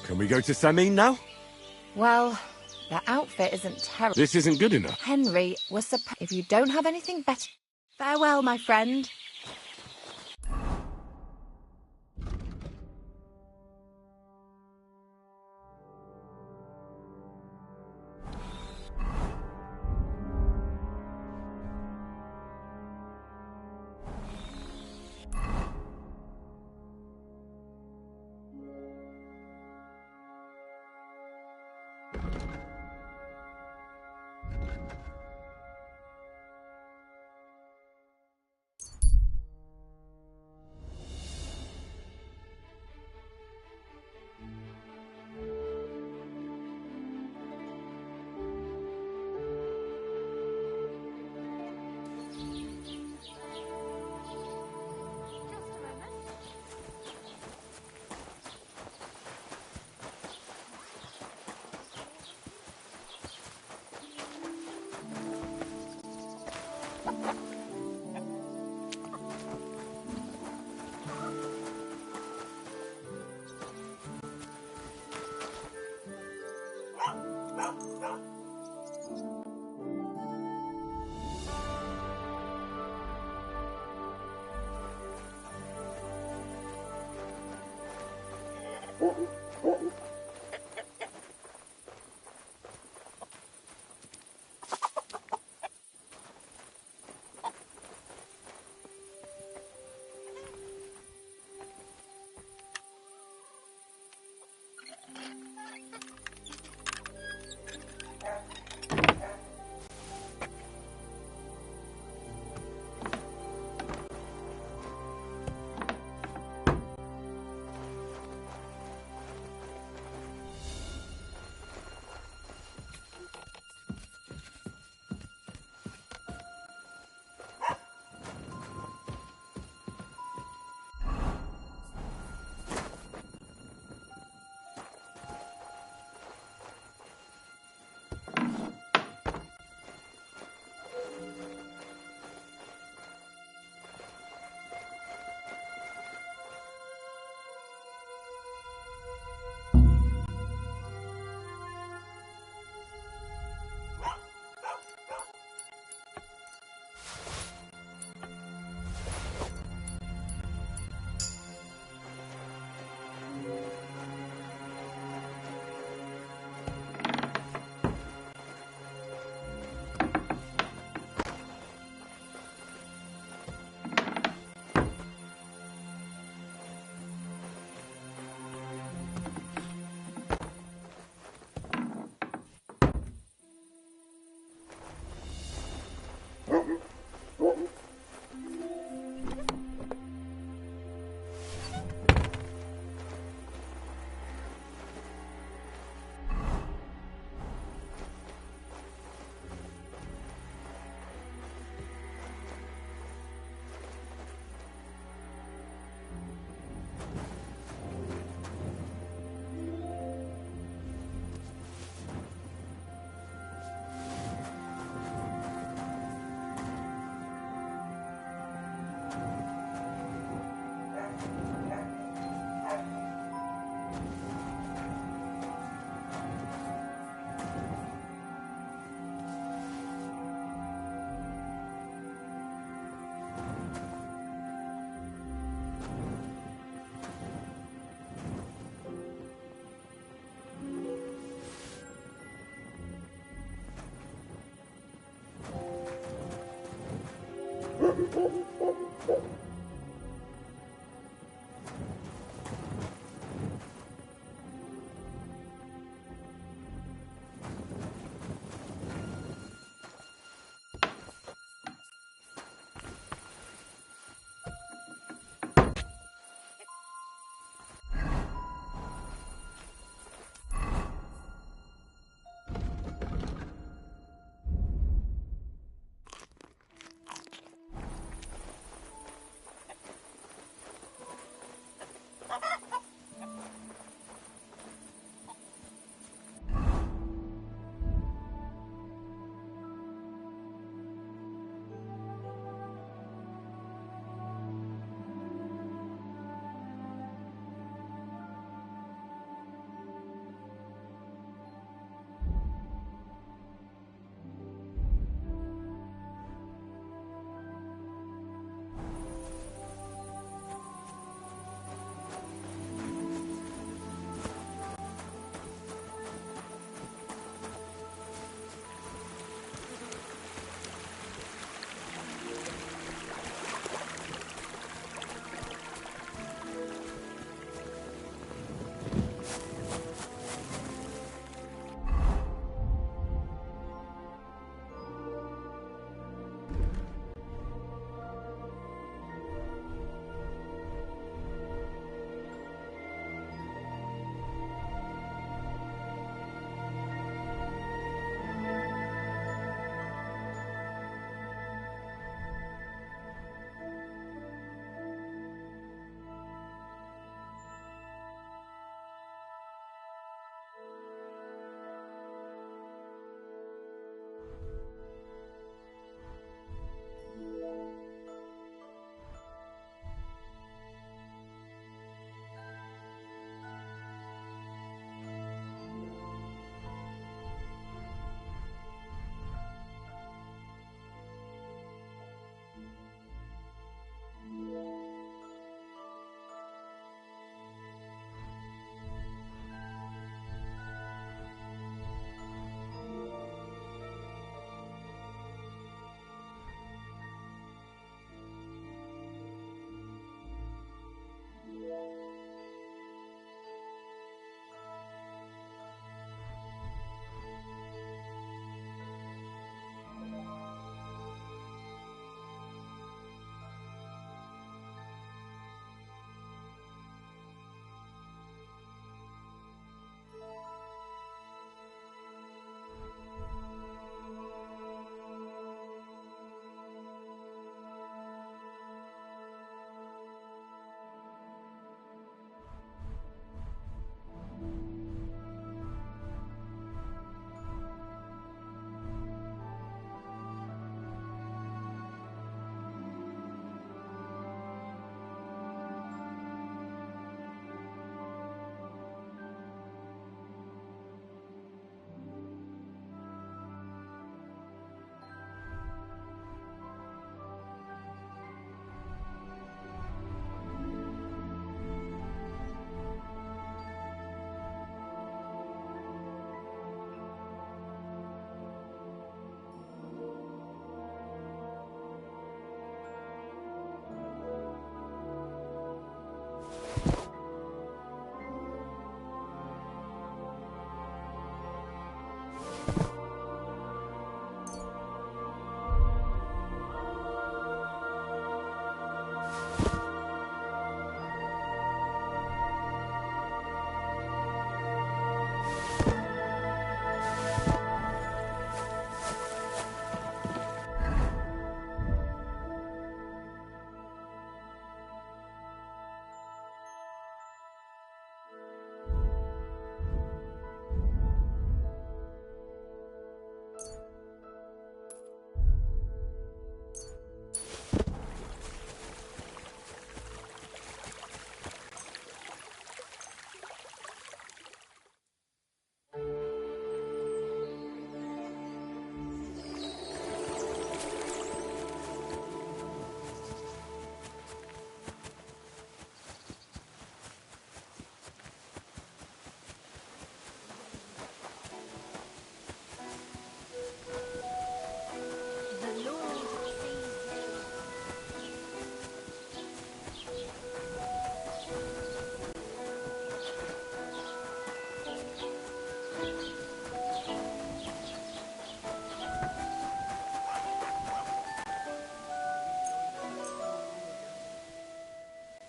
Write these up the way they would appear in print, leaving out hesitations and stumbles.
Can we go to Samin now? Well, the outfit isn't terrible. This isn't good enough. Henry was supposed. If you don't have anything better, farewell, my friend.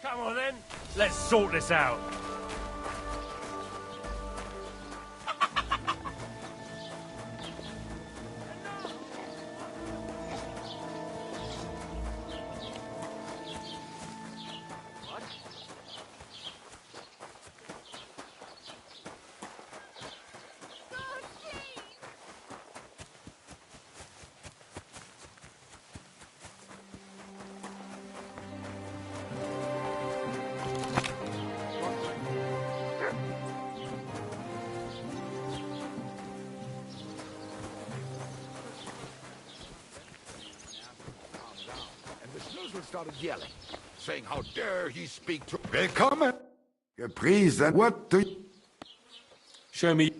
Come on then, let's sort this out. Started yelling, saying how dare he speak to... Willkommen! Gepriesen, what do you... Show me.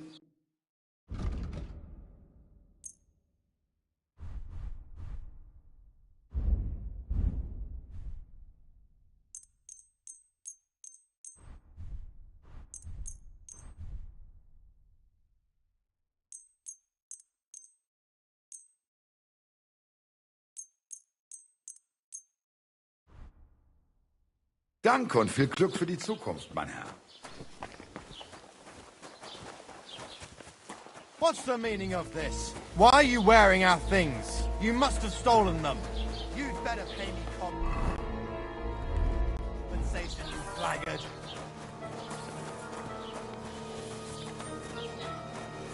Danke und viel Glück für die Zukunft, mein Herr. What's the meaning of this? Why are you wearing our things? You must have stolen them. You'd better pay me compensation, you blackguard.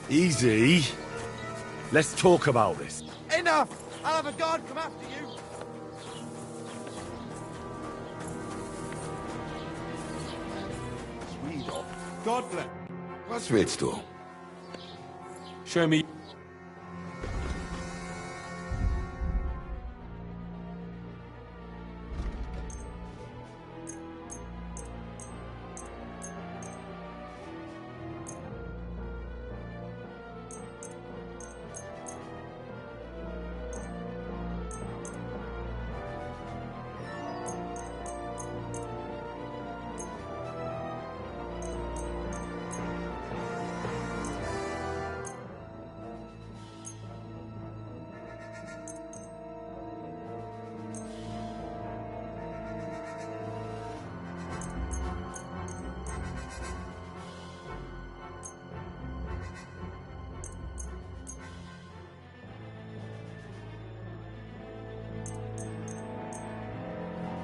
Easy. Let's talk about this. Enough! I'll have a guard come after you. God bless. Was willst du? Show me.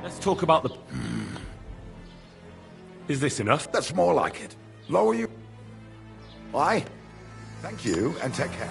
Let's talk about the... Is this enough? That's more like it. Lower you... Why? Thank you, and take care.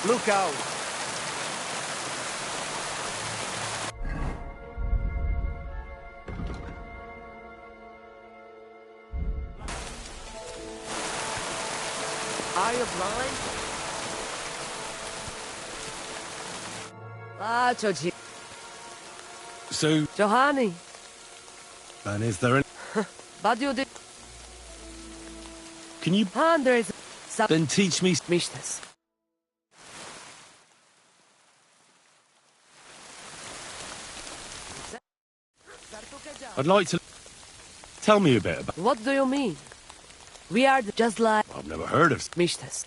Look out! Are you blind? Çocuğum. So, Johanny. and is there any... What do you do? Can you Hundreds. then teach me... Mistes. I'd like to... Tell me a bit about... What do you mean? We are just like I've never heard of... Mistes.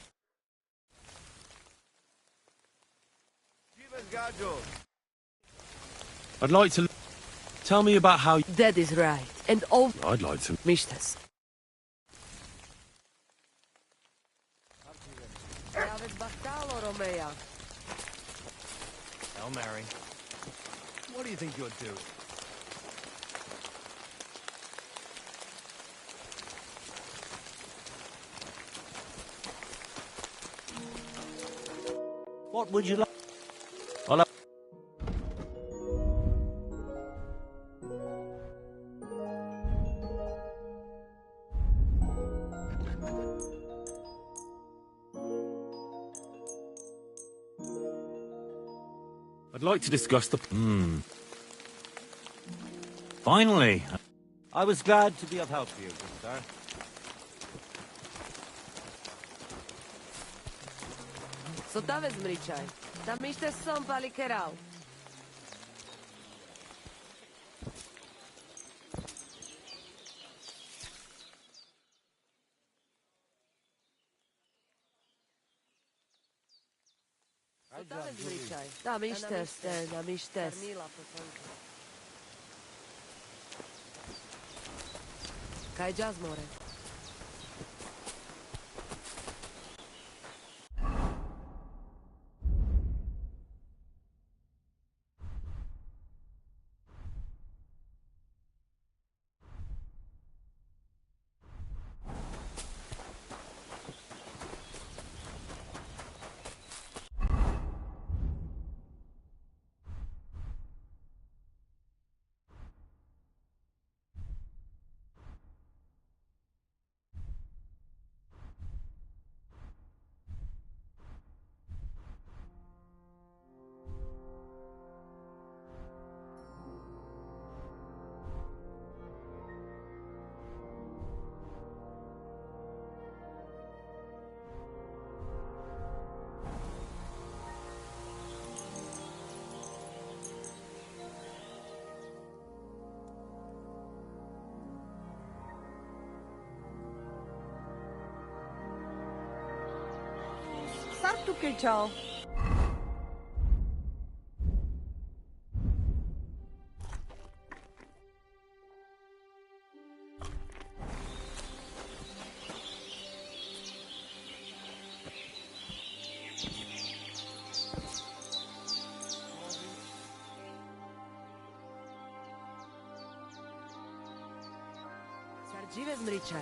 I'd like to... Tell me about how... That is right. And all I'd like to... Mistes. Hail Mary. What do you think you're doing? What would you like? I'll have... I'd like to discuss the... Finally! I was glad to be of help to you, good sir. So da vezmričaj. Da mište som palikerao. Da vezmričaj. Da mištes, da mištes. Kaj džaz more? Sartu kričal. Sarđi vezmričaj.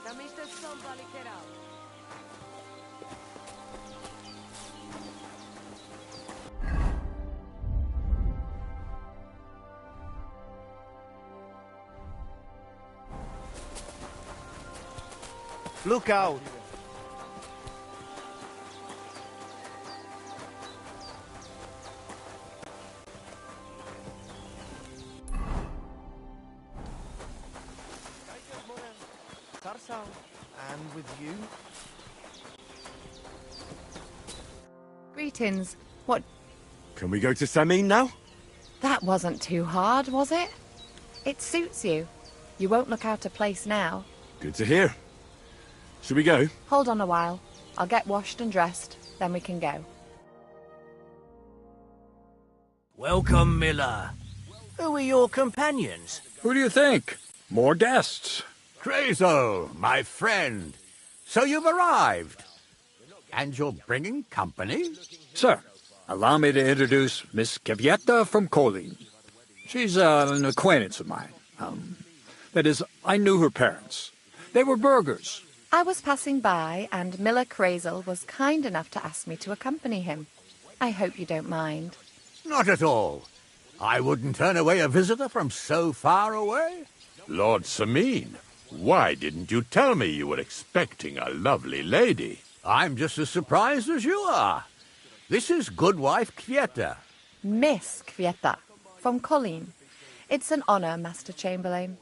Da mište som palikerao. Look out! And with you? Greetings. What? Can we go to Samin now? That wasn't too hard, was it? It suits you. You won't look out of place now. Good to hear. Should we go? Hold on a while. I'll get washed and dressed, then we can go. Welcome, Miller. Who are your companions? Who do you think? More guests. Crazo, my friend. So you've arrived. And you're bringing company? Sir, allow me to introduce Miss Kavieta from Colleen. She's an acquaintance of mine. That is, I knew her parents. They were burghers. I was passing by, and Miller Crazel was kind enough to ask me to accompany him. I hope you don't mind. Not at all. I wouldn't turn away a visitor from so far away. Lord Sameen, why didn't you tell me you were expecting a lovely lady? I'm just as surprised as you are. This is Goodwife Kvieta. Miss Kvieta, from Colleen. It's an honor, Master Chamberlain.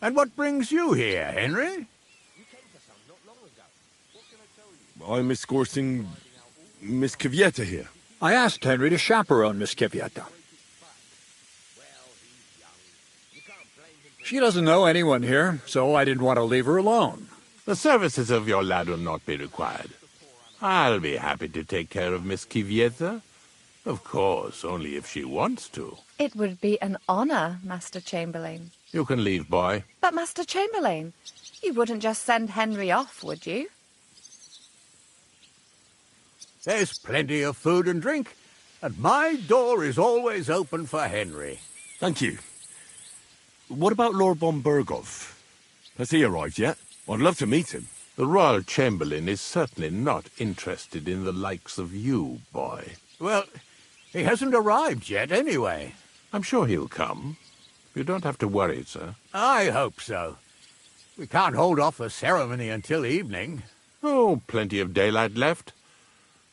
And what brings you here, Henry? I'm escorting Miss Kvieta here. I asked Henry to chaperone Miss Kvieta. She doesn't know anyone here, so I didn't want to leave her alone. The services of your lad will not be required. I'll be happy to take care of Miss Kvieta. Of course, only if she wants to. It would be an honor, Master Chamberlain. You can leave, boy. But, Master Chamberlain, you wouldn't just send Henry off, would you? There's plenty of food and drink, and my door is always open for Henry. Thank you. What about Lord von Berghoff? Has he arrived yet? I'd love to meet him. The Royal Chamberlain is certainly not interested in the likes of you, boy. Well, he hasn't arrived yet, anyway. I'm sure he'll come. You don't have to worry, sir. I hope so. We can't hold off the ceremony until evening. Oh, plenty of daylight left.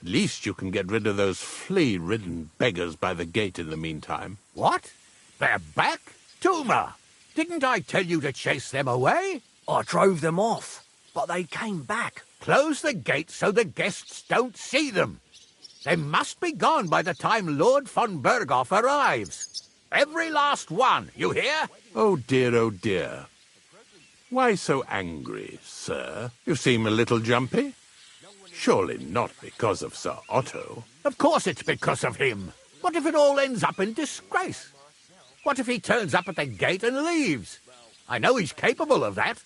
At least you can get rid of those flea-ridden beggars by the gate in the meantime. What? They're back? Tuma! Didn't I tell you to chase them away? I drove them off, but they came back. Close the gate so the guests don't see them. They must be gone by the time Lord von Berghoff arrives. Every last one, you hear? Oh dear, oh dear. Why so angry, sir? You seem a little jumpy. Surely not because of Sir Otto. Of course it's because of him. What if it all ends up in disgrace? What if he turns up at the gate and leaves? I know he's capable of that.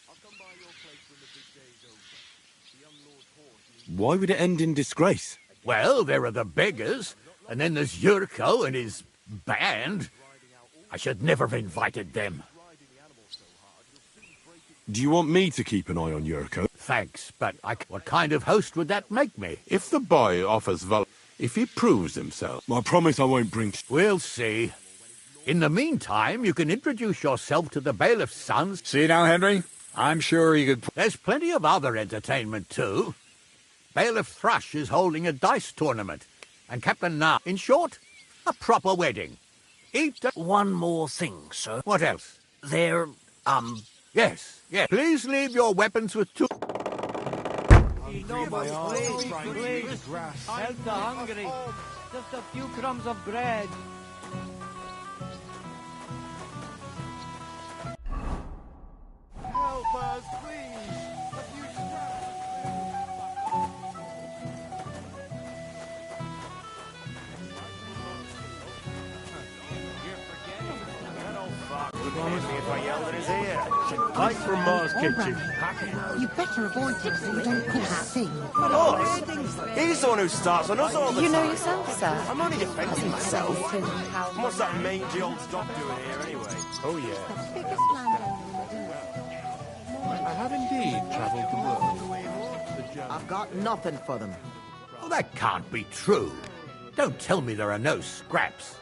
Why would it end in disgrace? Well, there are the beggars, and then there's Yurko and his band. I should never have invited them. Do you want me to keep an eye on Yurko? Thanks, but what kind of host would that make me? If the boy offers if he proves himself... I promise I won't bring... We'll see. In the meantime, you can introduce yourself to the bailiff's sons. See now, Henry? I'm sure he could... There's plenty of other entertainment, too. Bailiff Thrush is holding a dice tournament. And Captain Na... In short, a proper wedding. One more thing, sir. What else? There, Yes. Please leave your weapons with two... Help the hungry. Just a few crumbs of bread. Help us, please! A few Light from Mars Kitchen. You better avoid it so you don't cause a scene. He's the one who starts on us all the You know time. yourself, sir. I'm only defending myself. Tin Cow And what's that mangy old dog doing here anyway? Oh yeah. The biggest landowner in the world. I have indeed travelled the world. I've got nothing for them. Oh, that can't be true. Don't tell me there are no scraps.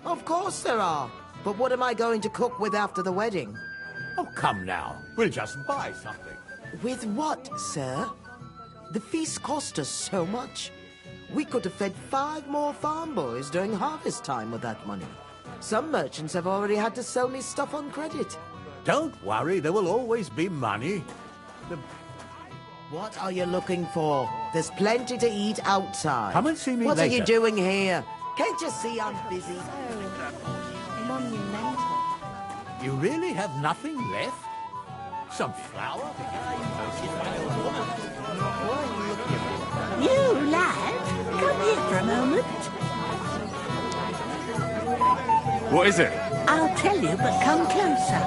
Of course there are. But what am I going to cook with after the wedding? Oh, come now. We'll just buy something. With what, sir? The feast cost us so much. We could have fed 5 more farm boys during harvest time with that money. Some merchants have already had to sell me stuff on credit. Don't worry, there will always be money. What are you looking for? There's plenty to eat outside. Come and see me What later. are you doing here? Can't you see I'm busy? Monumental. You really have nothing left? Some flour? You, lad, come here for a moment. What is it? I'll tell you, but come closer.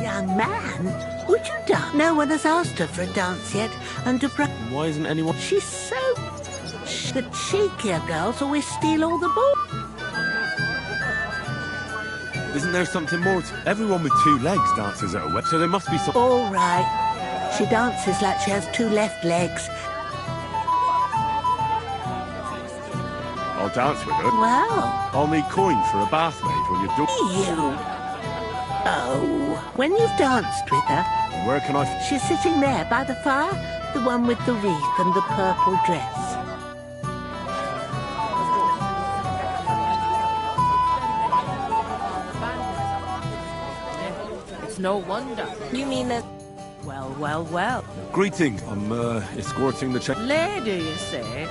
Young man, would you dance? No one has asked her for a dance yet, and to Why isn't anyone... she's so... The cheekier girls always steal all the balls. Isn't there something more to... Everyone with 2 legs dances at a wedding, so there must be some... All right. She dances like she has two left legs. I'll dance with her. Well, I'll need coin for a bath maid when you're done. you. Oh, when you've danced with her, Where can I... she's sitting there by the fire, the one with the wreath and the purple dress. It's no wonder. You mean that... Well, well, well. Greeting. I'm, escorting the check. Lady, you say?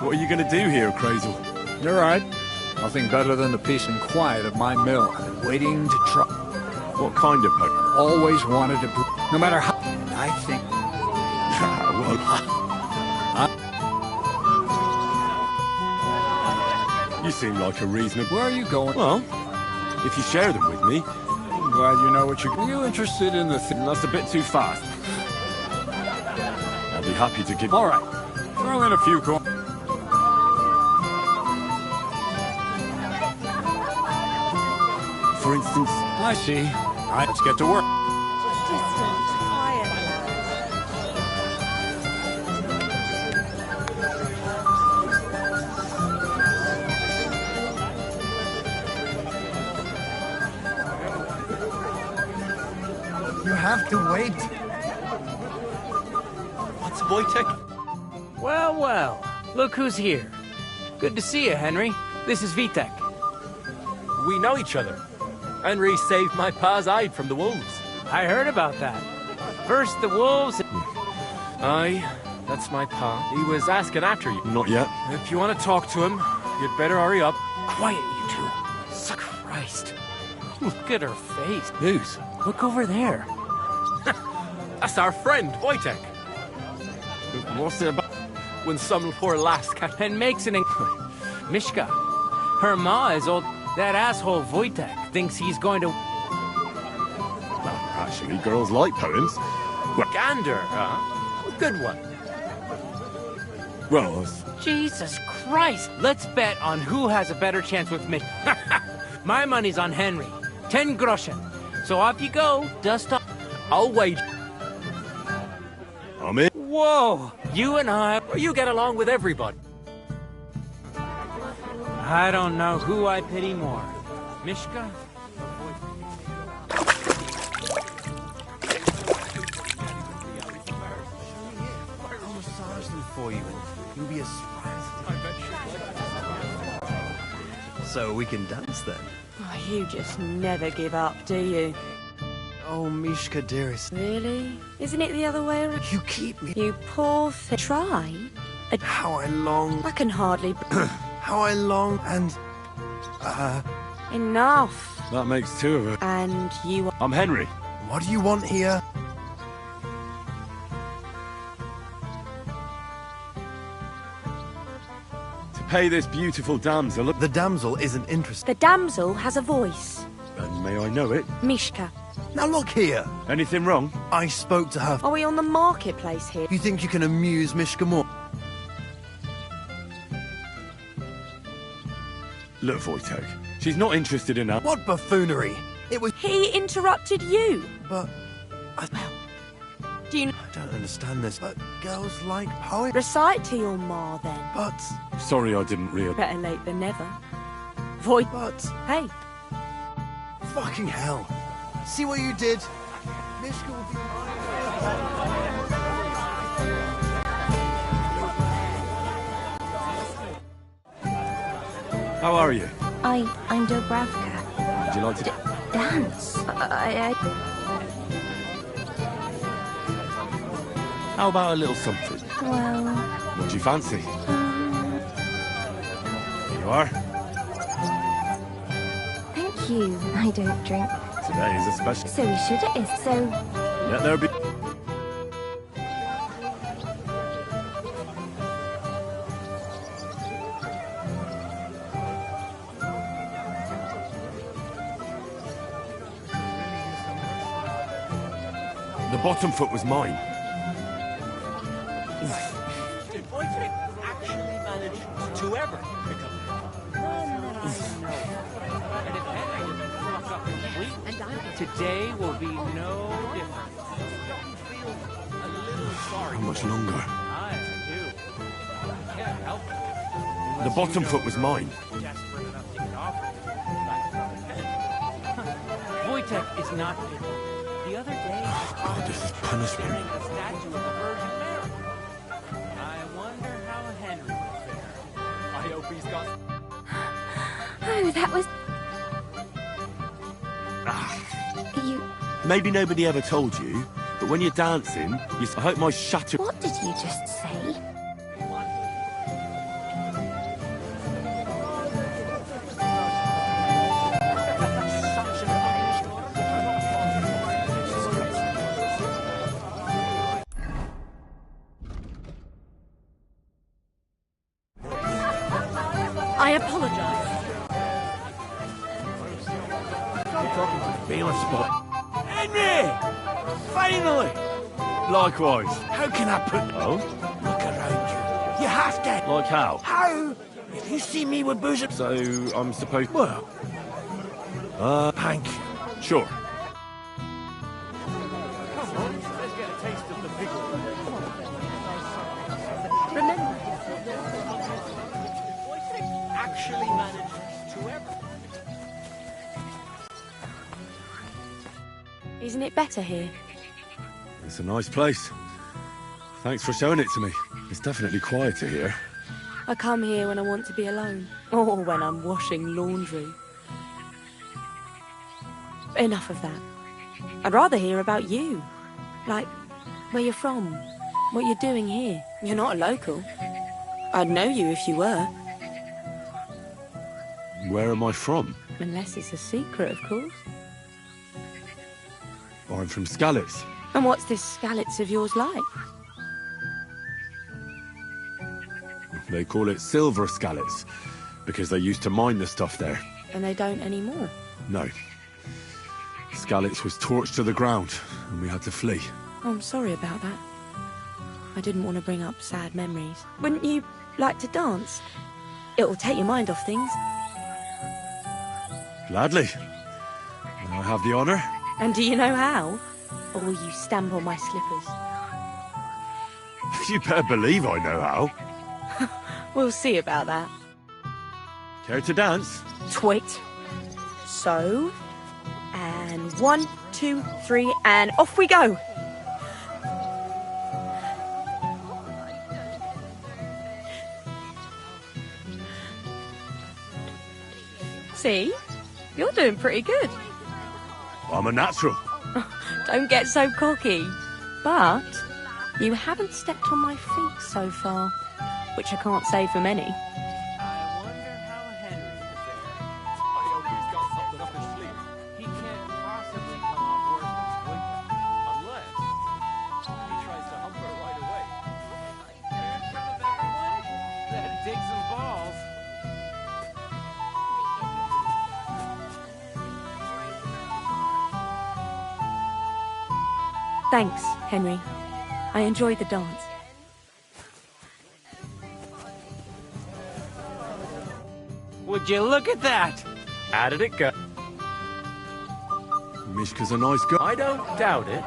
What are you going to do here, Crazel? You're right. Nothing better than the peace and quiet of my mill. I've been waiting to try. What kind of poke? Always wanted to... No matter how... I think... You seem like a reasonable... Where are you going? Well, if you share them with me... I'm glad you know what you're... Are you interested in the thing? That's a bit too fast. I'll be happy to give... All right. Throw in a few coins. For instance... I see. All right, let's get to work. You have to wait. What's Wojtek? Well, well. Look who's here. Good to see you, Henry. This is Vitek. We know each other. Henry saved my pa's hide from the wolves. I heard about that. First the wolves... Aye, that's my pa. He was asking after you. Not yet. If you want to talk to him, you'd better hurry up. Quiet, you two. Christ. Look at her face. Whose? Look over there. That's our friend, Wojtek. What's it about? When some poor lass and makes an... Mishka. Her ma is old... That asshole Wojtek thinks he's going to... Well, actually, girls like poems. Well, Gander, huh? Good one. Well, Jesus Christ! Let's bet on who has a better chance with me. My money's on Henry. 10 groschen. So off you go. Dust off. I'll wager. I'm in. Whoa! You and I... You get along with everybody. I don't know who I pity more. Mishka? I'll massage them for you and you'll be as surprised. So we can dance then? Oh, you just never give up, do you? Oh, Mishka, dearest. Really? Isn't it the other way around? You keep me... You poor thing. Try? How I long... I can hardly... How I long and... Enough. That makes two of us. And you... I'm Henry. What do you want here? To pay this beautiful damsel... The damsel isn't interested. The damsel has a voice. And may I know it? Mishka. Now look here. Anything wrong? I spoke to her. Are we on the marketplace here? You think you can amuse Mishka more? Look, Wojtek, she's not interested in that. What buffoonery? It was... He interrupted you. But... Do you... I don't understand this, but girls like poetry. Recite to your ma, then. But... Sorry I didn't realize. Better late than never. Void... But... Hey. Fucking hell. See what you did? Mishka will be... How are you? I'm Dobravka. Would you like to... Dance? How about a little something? Well... What do you fancy? Here you are. Thank you. I don't drink. Today is a special... So we should it is, so... Let there be... The bottom foot was mine. Did Wojtek actually manage to ever pick up? No. And if Henry didn't cross up complete... And I Today will be no different. How much longer? I do. Can't help it. The bottom foot was mine. Desperate enough to get off of it. Wojtek is not here. The other day, God, this is punishment. the statue of the Virgin Mary. I wonder how Henry will fare. I hope he's got... Oh, that was... You... Maybe nobody ever told you, but when you're dancing, I hope my shatter... What did you just say? I apologize. Being on spot. Henry! Finally! Likewise. How can I put... Oh? Look around you. You have to. Like how? How? If you see me with bosom... So, I'm supposed... Well... Thank you. Sure. Come on, let's get a taste of the pig. Remember, Actually manages to ever... isn't it better here? It's a nice place. Thanks for showing it to me. It's definitely quieter here. I come here when I want to be alone, or when I'm washing laundry. Enough of that. I'd rather hear about you. Like, where you're from, what you're doing here. You're not a local. I'd know you if you were. Where am I from? Unless it's a secret, of course. I'm from Skalitz. And what's this Skalitz of yours like? They call it Silver Skalitz, because they used to mine the stuff there. And they don't anymore. No. Skalitz was torched to the ground, and we had to flee. Oh, I'm sorry about that. I didn't want to bring up sad memories. Wouldn't you like to dance? It'll take your mind off things. Gladly. I have the honour. And do you know how? Or will you stamp on my slippers? You better believe I know how. We'll see about that. Care to dance? Twit. So, and 1, 2, 3, and off we go. See? You're doing pretty good. I'm a natural. Don't get so cocky. But you haven't stepped on my feet so far, which I can't say for many. I wonder how Henry will fare. I hope he's got something up his sleeve. He can't possibly come off worse than Wojtek, unless he tries to hump her right away. Here comes everyone. Then dig some balls. Thanks, Henry. I enjoyed the dance. Would you look at that? How did it go? Mishka's a nice girl. I don't doubt it.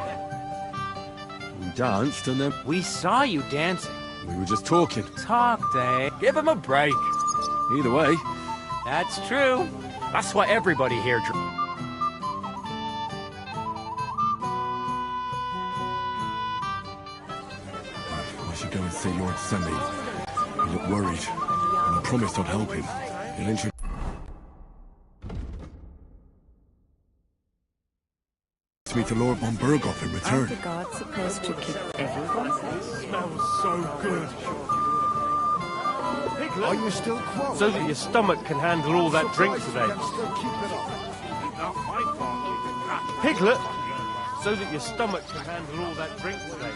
We danced and then We saw you dancing. we were just talking. Talked, eh? Give him a break. Either way, That's true. That's why everybody here... I should go and see Lord Semi. He looked worried, and I promised I'd help him. He'll introduce me to Lord von Berghoff in return. Aren't the guards supposed to keep everyone safe? Smells so good. Are you still quarrelling? So that your stomach can handle all that drink today. Piglet! So that your stomach can handle all that drink today.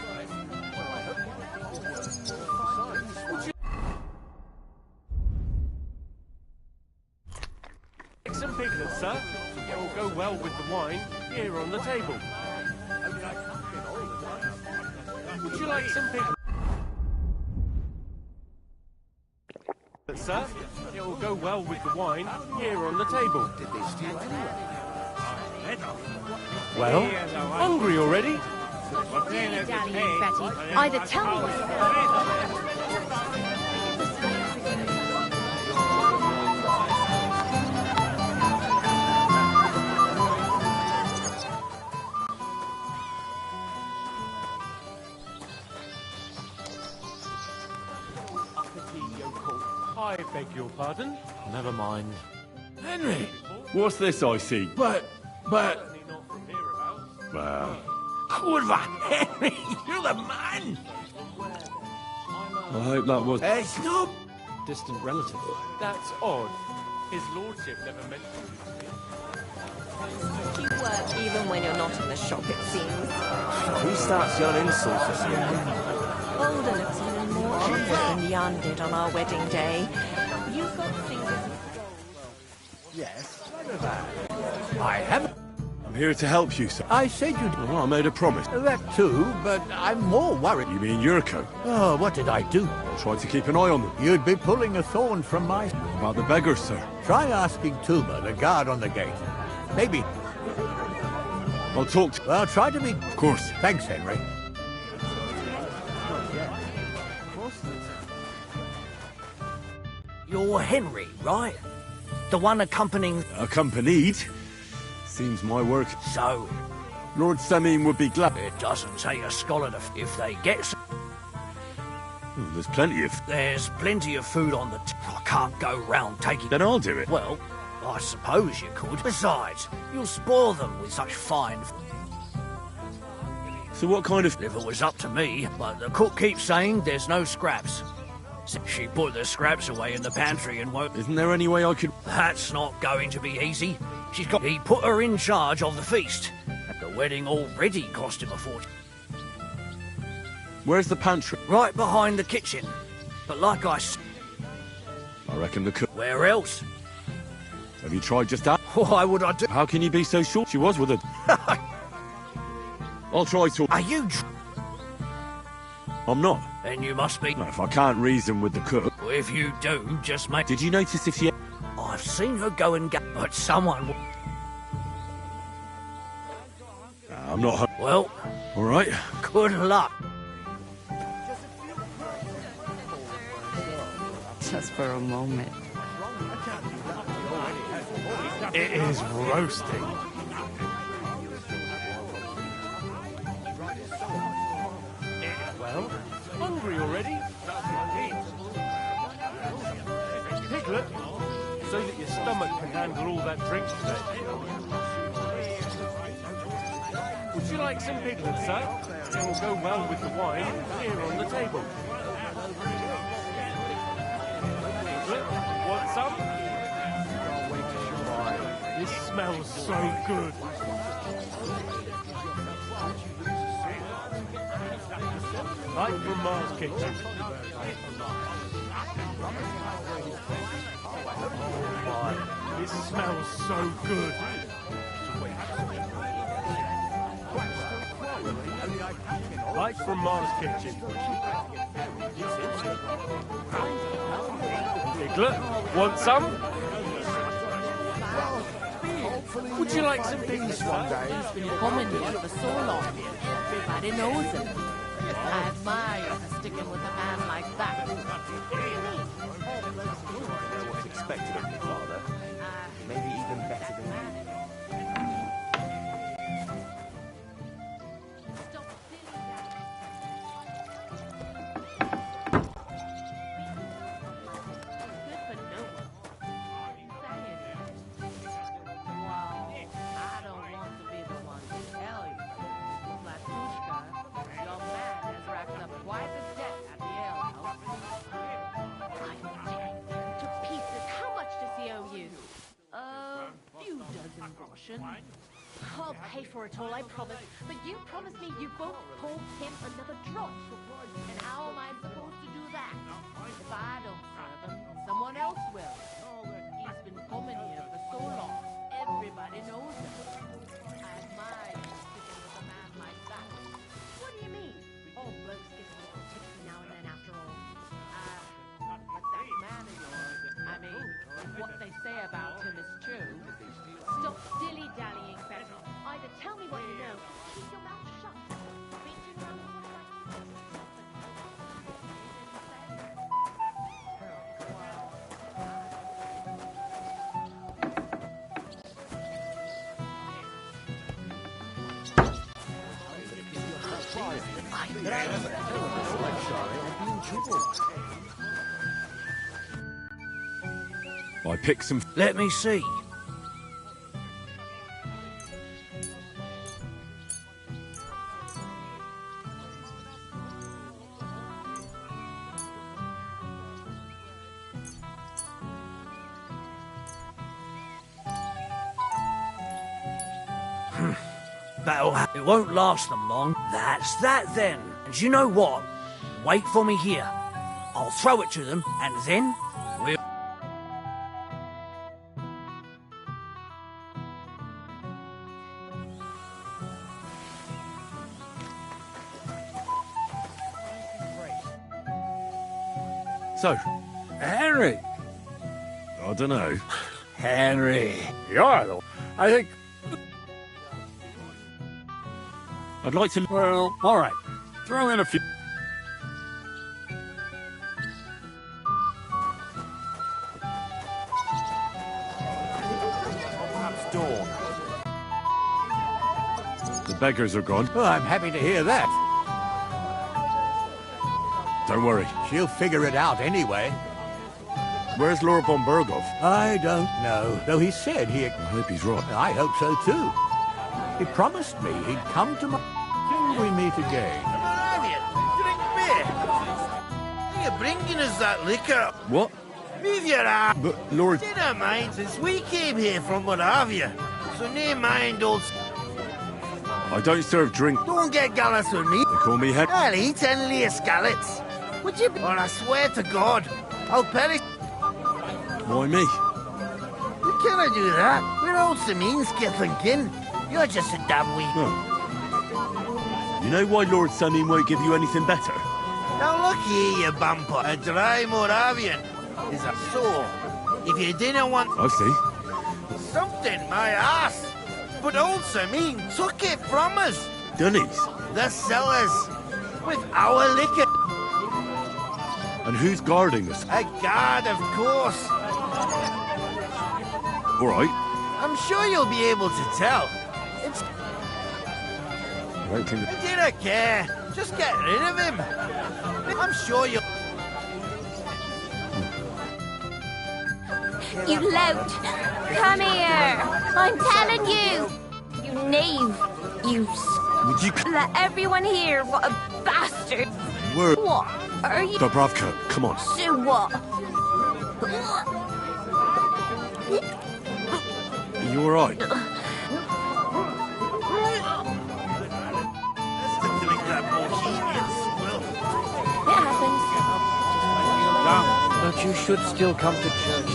Some piglet, sir. It will go well with the wine here on the table. Would you like some piglet? Sir, it will go well with the wine here on the table. Well, hungry already? Dilly-dallying, Betty. Either tell me what I beg your pardon? Never mind. Henry! What's this I see? But... Well... Kurva, Henry, you're the man! I hope that was... It's no... Distant relative. That's odd. His lordship never mentioned it. You work even when you're not in the shop, it seems. Who starts yelling insults at you? Older looks even more awkward than Jan did on our wedding day. You've got fingers. Yes, I haven't. I'm here to help you, sir. I said you'd... Oh, I made a promise. That too, but I'm more worried. You mean Yurko? Oh, what did I do? I tried to keep an eye on them. You'd be pulling a thorn from my... What about the beggars, sir? Try asking Tuba, the guard on the gate. Maybe. I'll talk to... Well, try to be... Of course. Thanks, Henry. You're Henry, right? The one accompanying... Accompanied? Seems my work. So, Lord Samim would be glad. it doesn't take a scholar to... If they get some... Oh, there's plenty of... There's plenty of food on the... I can't go round taking... Then I'll do it. Well, I suppose you could. Besides, you'll spoil them with such fine... So what kind of... If it was up to me, but the cook keeps saying there's no scraps. She put the scraps away in the pantry and won't... Isn't there any way I could... That's not going to be easy. He put her in charge of the feast. The wedding already cost him a fortune. Where's the pantry? Right behind the kitchen. But like I said... I reckon the cook... Where else? Have you tried just that? Why would I do... How can you be so sure she was with her? I'll try to... Are you... I'm not. Then you must be... No, if I can't reason with the cook... Well, if you do, just make... Did you notice if she... I've seen her go and get... But someone... I'm not... Well... All right. Good luck. Just for a moment. It is roasting. Well, hungry already? Piglet, so that your stomach can handle all that drink today. Would you like some piglet, sir? It will go well with the wine here on the table. Piglet, want some? I'll wait to try. This smells so good. Like from Mars Kitchen. This smells so good. Like from Mars Kitchen. Piglet, want some? Would you like some things one day? He's been coming here for so long. Everybody knows him. I admire you for sticking with a man like that. What's expected of me, Father? Maybe even better than you. I'll pay for it all, I promise. But you promised me you won't pour him another drop. And how am I supposed to do that? If I don't serve him, someone else will. He's been coming here for so long. Everybody knows him. I admire you sticking with a man like that. What do you mean? All blokes get a little tipsy now and then after all. But that man of yours, I mean, what they say about him is true. Stop dilly-dallying, Betty. I picked some... Let me see. It won't last them long. That's that then. And you know what? Wait for me here. I'll throw it to them, and then we'll... So, Henry! I don't know. Henry, you're the... I think... I'd like to... Well, all right. Throw in a few... The beggars are gone. Oh, I'm happy to hear that. Don't worry. She'll figure it out anyway. Where's Lord von Berghoff? I don't know, though he said he... I hope he's right. I hope so, too. He promised me he'd come to my... till we meet again. Drink beer. Are you bringing us that liquor? What? Move your ass. But, Lord... Dinner, mind, since we came here from what have you. So never mind, old... I don't serve drink. Don't get gallus with me. They call me head... I'll eat 10 layer scallots. Would you be... Or I swear to God, I'll perish... Why me? You cannot do that. We're all Saminski thinking. You're just a damn wee... You know why Lord Samin won't give you anything better? Now look here, you bumper. A dry Moravian is a sore. If you didn't want... I see. Something, my ass. But old Samin took it from us. Dunnies? The cellars. With our liquor. And who's guarding us? A guard, of course. All right. I'm sure you'll be able to tell. It's... I don't think... I didn't care. Just get rid of him. I'm sure you'll... You lout! Come here! I'm telling you! You knave! You Would you... let everyone hear what a bastard! Word. What? Are you... Dubravka, come on. So what? Are you all right? It happens. But you should still come to church.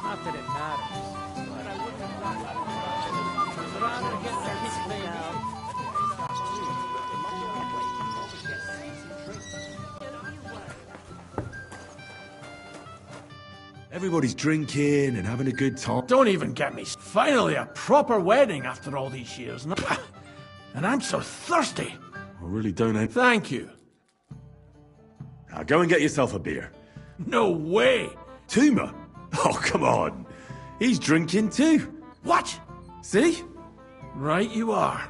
Not that it matters. But I wouldn't rather get the kiss me out. Everybody's drinking and having a good time. Don't even get me. Finally, a proper wedding after all these years. And I'm so thirsty. I really don't know. Thank you. Now go and get yourself a beer. No way. Tuma? Oh, come on. He's drinking too. What? See? Right you are.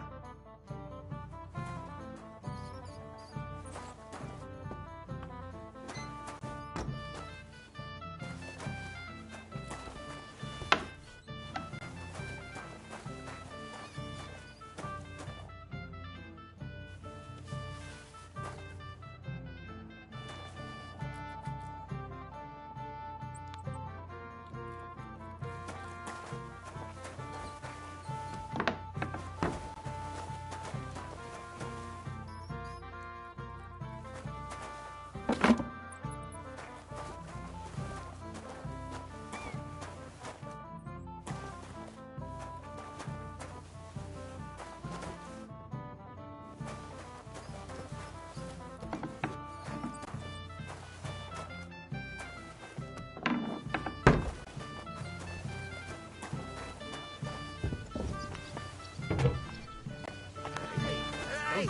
We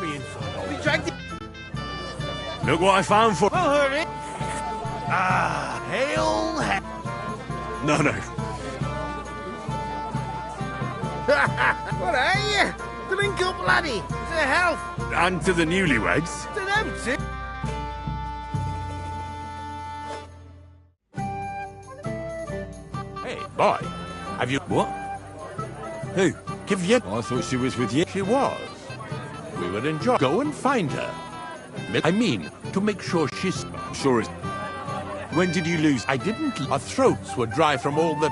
dragged it. Look what I found for... Well, hurry. Ah, hail No. What are you? Drink up, laddie. To health. And to the newlyweds. To them too. Hey, boy. Have you... What? Who? Give yet? I thought she was with you. She was. We would enjoy... Go and find her. I mean, to make sure she's... Sure is. When did you lose? I didn't... Our throats were dry from all the...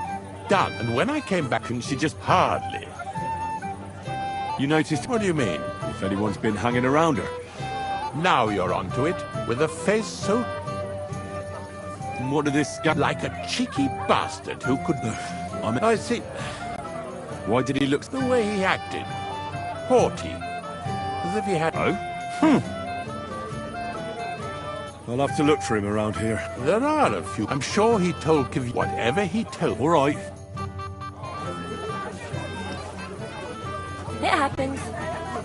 done. And when I came back, and she just... Hardly. You noticed? What do you mean? If anyone's been hanging around her. Now you're onto it. With a face so... And what did this guy... Like a cheeky bastard who could... I see... Why did he look... The way he acted. Haughty. As if he had... Oh? I'll have to look for him around here. There are a few. I'm sure he told Kiv whatever he told. All right. It happens.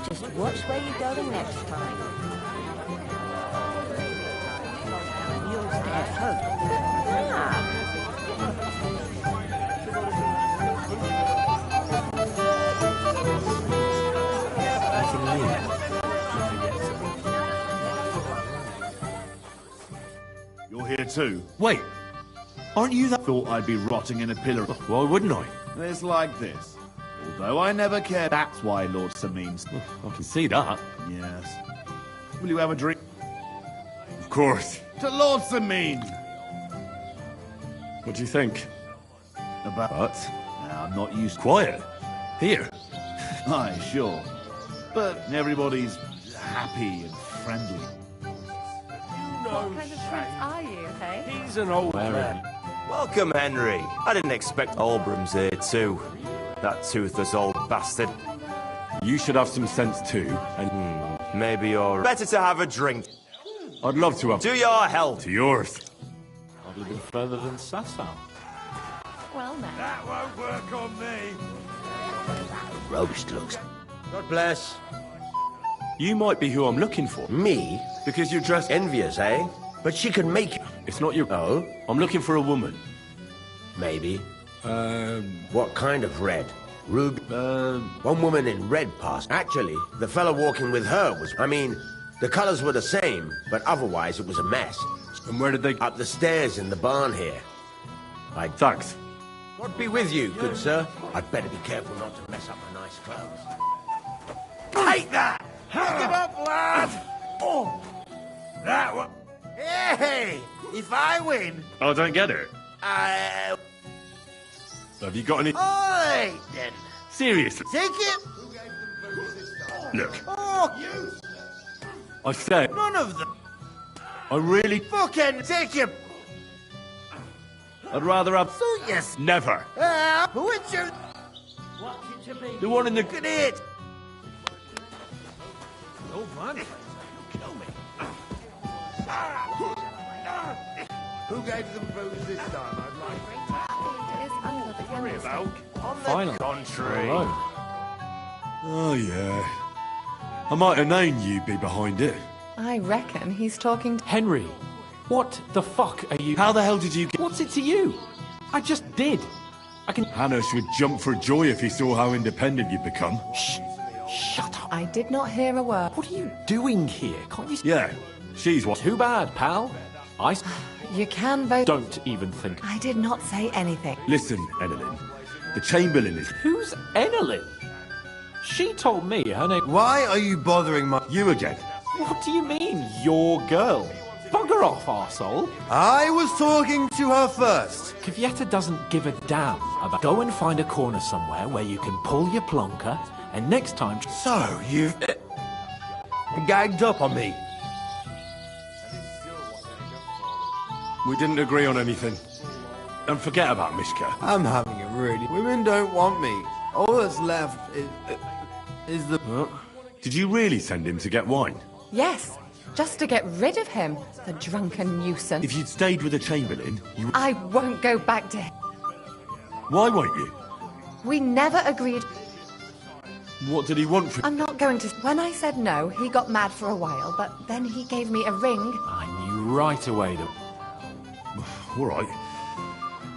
Just watch where you're going next time. You'll stay home. You're here too? Wait. Aren't you that... Thought I'd be rotting in a pillar. Why wouldn't I? It's like this. Although I never cared, that's why Lord Samin's... I can see that. Yes. Will you have a drink? Of course. To Lord Samin! What do you think? About... But... Now, I'm not used... Quiet. Here. Aye, sure. But everybody's happy and friendly. What kind of prince are you, hey? He's an old man. Welcome, Henry. I didn't expect Albram's here too. That toothless old bastard. You should have some sense too, and... Maybe you're... Better to have a drink. I'd love to have... To your health. To yours. Probably been further than Sasau. Well, now. That won't work on me. Roast looks. God bless. You might be who I'm looking for. Me? Because you're dressed... Envious, eh? But she can make... It's not your... Oh? I'm looking for a woman. Maybe. What kind of red? Ruby? One woman in red passed. Actually, the fella walking with her was... I mean, the colors were the same, but otherwise it was a mess. And where did they... Up the stairs in the barn here. Thanks. God be with you, good sir. I'd better be careful not to mess up my nice clothes. Take that! Pick it up, lad! Oh! That one... Hey! If I win... I don't get it. I... Have you got any... Alright, then. Seriously? Take it! Look. Oh! I said... None of them! I really... Fucking take him! I'd rather have... So, yes. Never. Which of... The one in the... Look at it! Old man, kill me. Who gave them booze this time, I'd like? It is under the Worry candlestick. about. On the Finally. contrary. Oh, yeah. I might have known you'd be behind it. I reckon he's talking to... Henry, what the fuck are you... How the hell did you get... What's it to you? I just did. I can... Hannah would jump for joy if he saw how independent you'd become. Shh. Shut up. I did not hear a word. What are you doing here? Can't you... Yeah, she's what... Too bad, pal. I... You can both... Don't even think... I did not say anything. Listen, Enelin. The Chamberlain is... Who's Enelin? She told me her name... Why are you bothering my... You again. What do you mean, your girl? Bugger off, arsehole. I was talking to her first. Kvyetta doesn't give a damn about... Go and find a corner somewhere where you can pull your plonker, and next time... So, you've... gagged up on me. We didn't agree on anything. And forget about Mishka. I'm having it really... Women don't want me. All that's left is the... Did you really send him to get wine? Yes, just to get rid of him, the drunken nuisance. If you'd stayed with the Chamberlain, you... I won't go back to him. Why won't you? We never agreed. What did he want from... I'm not going to... When I said no, he got mad for a while, but then he gave me a ring. I knew right away that... All right.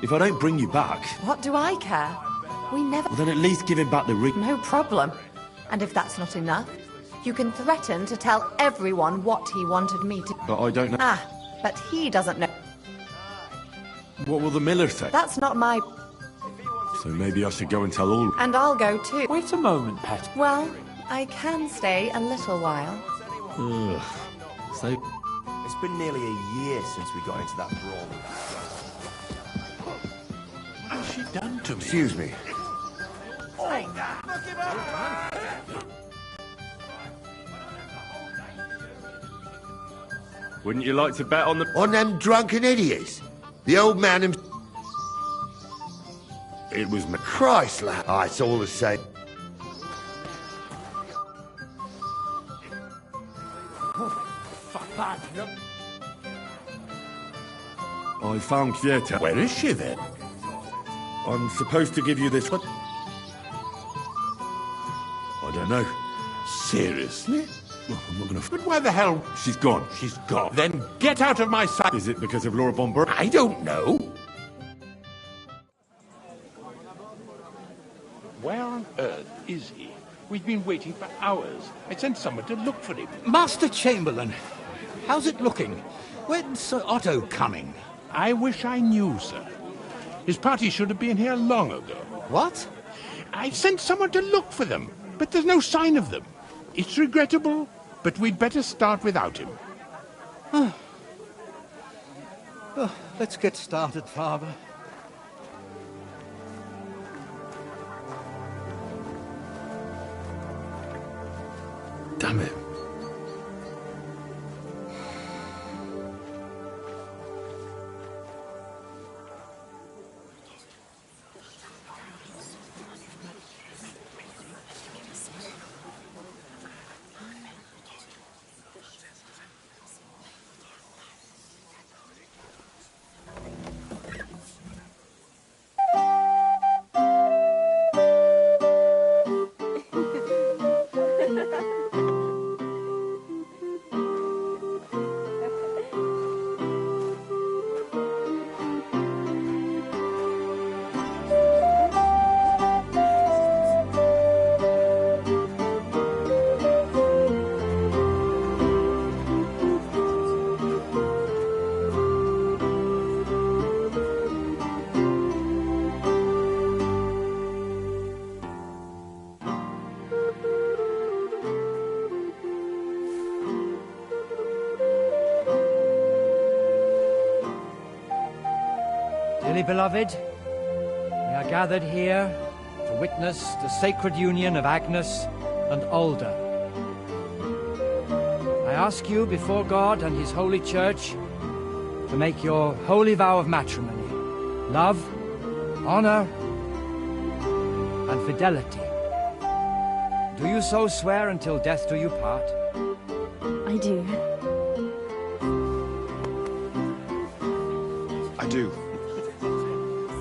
If I don't bring you back, What do I care? We never... well, then at least give him back the ring. No problem. And if that's not enough, you can threaten to tell everyone what he wanted me to... But I don't know. Ah, but he doesn't know. What will the miller say? That's not my... So maybe I should go and tell all... And I'll go too. Wait a moment, Pat. Well, I can stay a little while. Ugh. So... It's been nearly a year since we got into that brawl. What has she done to me? Excuse me. Wouldn't you like to bet on the... On them drunken idiots? The old man him... It was me. Christ, lad. Ah, it's all the same. I found Kvieta. Where is she, then? I'm supposed to give you this... What? I don't know. Seriously? Well, I'm not gonna... But where the hell... She's gone. She's gone. Then get out of my sight. Is it because of Laura Bomber? I don't know. Where on earth is he? We've been waiting for hours. I sent someone to look for him. Master Chamberlain, how's it looking? When's Sir Otto coming? I wish I knew, sir. His party should have been here long ago. What? I sent someone to look for them, but there's no sign of them. It's regrettable, but we'd better start without him. Let's get started, Father. Damn it. Dearly beloved, we are gathered here to witness the sacred union of Agnes and Alda. I ask you before God and His holy church to make your holy vow of matrimony, love, honor, and fidelity. Do you so swear until death do you part? I do. I do.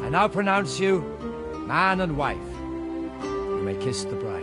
I now pronounce you man and wife. You may kiss the bride.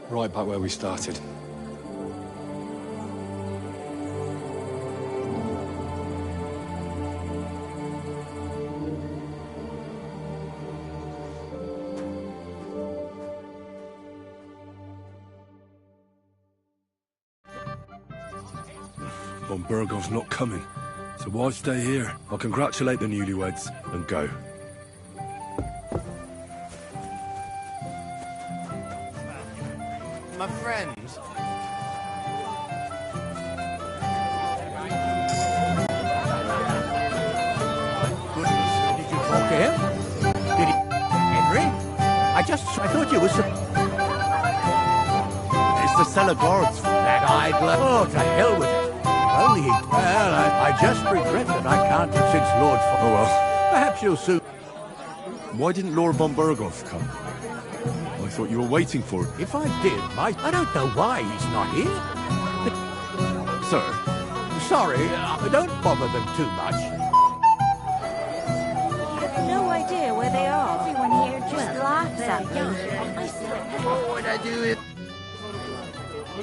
Right back where we started. Von Burgov's not coming, so why stay here? I'll congratulate the newlyweds and go. My friends. Goodness, did him? Did he... Henry? I thought you were... It's the cellar guards. That idler. Oh, to hell with it. Only he... Well, I just regret that I can't since Lord... Oh, well. Perhaps you'll soon... Why didn't Lord von Berghoff come? I thought you were waiting for him. If I did, I don't know why he's not here. Sir? Sorry, don't bother them too much. I have no idea where they are. Everyone here just laughs at me. What would I do if...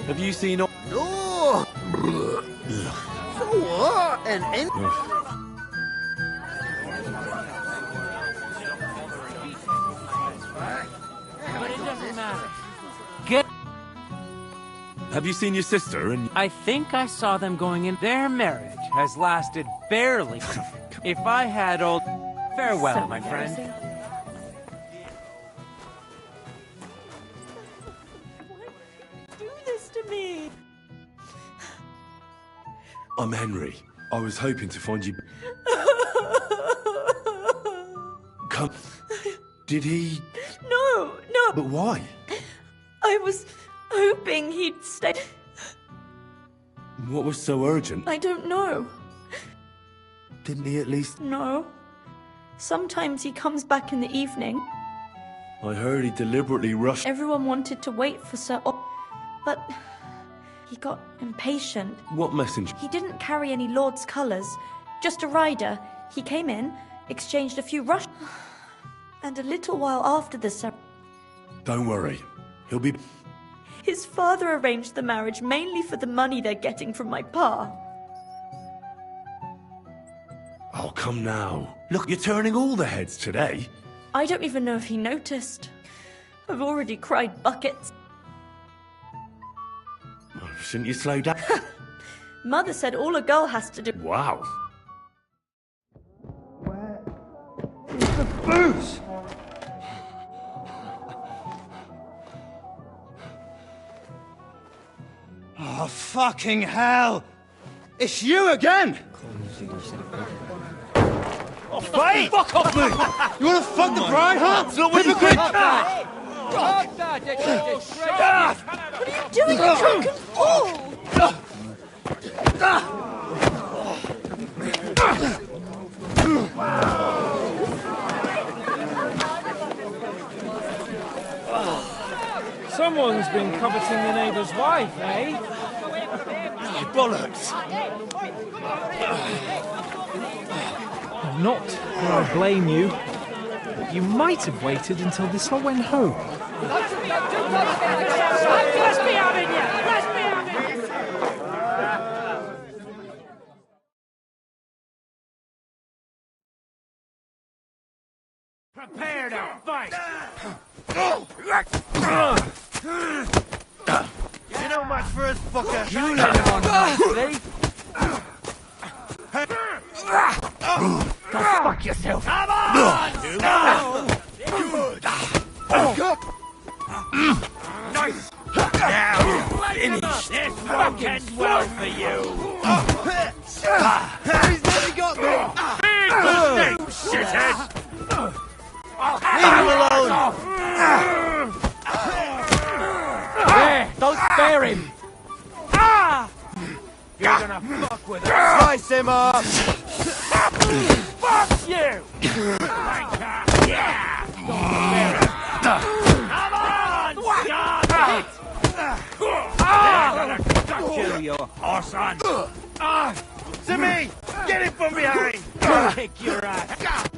Have you seen... No! So what? But it doesn't matter. Get... Have you seen your sister and... I think I saw them going in. Their marriage has lasted barely. If I had old... Farewell, my friend. Do this to me. I'm Henry. I was hoping to find you... Come... Did he... No. But why? I was hoping he'd stay. What was so urgent? I don't know. Didn't he at least... No. Sometimes he comes back in the evening. I heard he deliberately rushed... Everyone wanted to wait for Sir... But he got impatient. What messenger? He didn't carry any Lord's colours, just a rider. He came in, exchanged a few rush... And a little while after the Don't worry. He'll be... His father arranged the marriage mainly for the money they're getting from my pa. Oh, come now. Look, you're turning all the heads today. I don't even know if he noticed. I've already cried buckets. Oh, shouldn't you slow down? Mother said all a girl has to do... Wow. The booze! Oh, fucking hell! It's you again! Oh, fight! Fuck off me! You wanna fuck the bride, huh? It's not what you think! What are you doing, you drunken fool? Someone's been coveting the neighbour's wife, eh? Bollocks! Not that I blame you, but you might have waited until this all went home. Let's be having you! Let's be having you! Prepare to fight! You know much for us, fucker! You let him on nicely. Go fuck yourself. Come on! Nice! Now, finish this fucking well for you! He's nearly got me! Big mistake, shithead! Leave him alone! There, don't spare him! You're gonna fuck with us! Slice him up! Fuck you! Yeah! Come on! Stop it! They're gonna kill you, horse on! To me! Get him from behind! Kick your ass!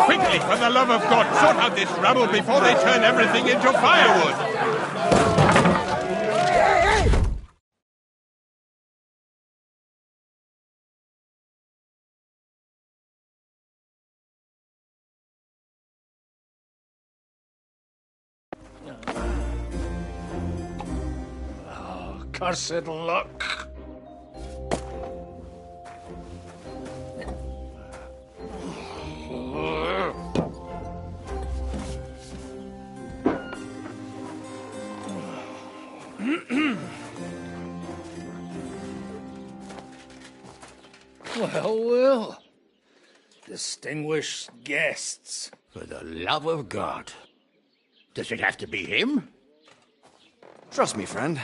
Quickly, for the love of God, sort out this rabble before they turn everything into firewood! Oh, cursed luck. Well, well. Distinguished guests. For the love of God. Does it have to be him? Trust me, friend.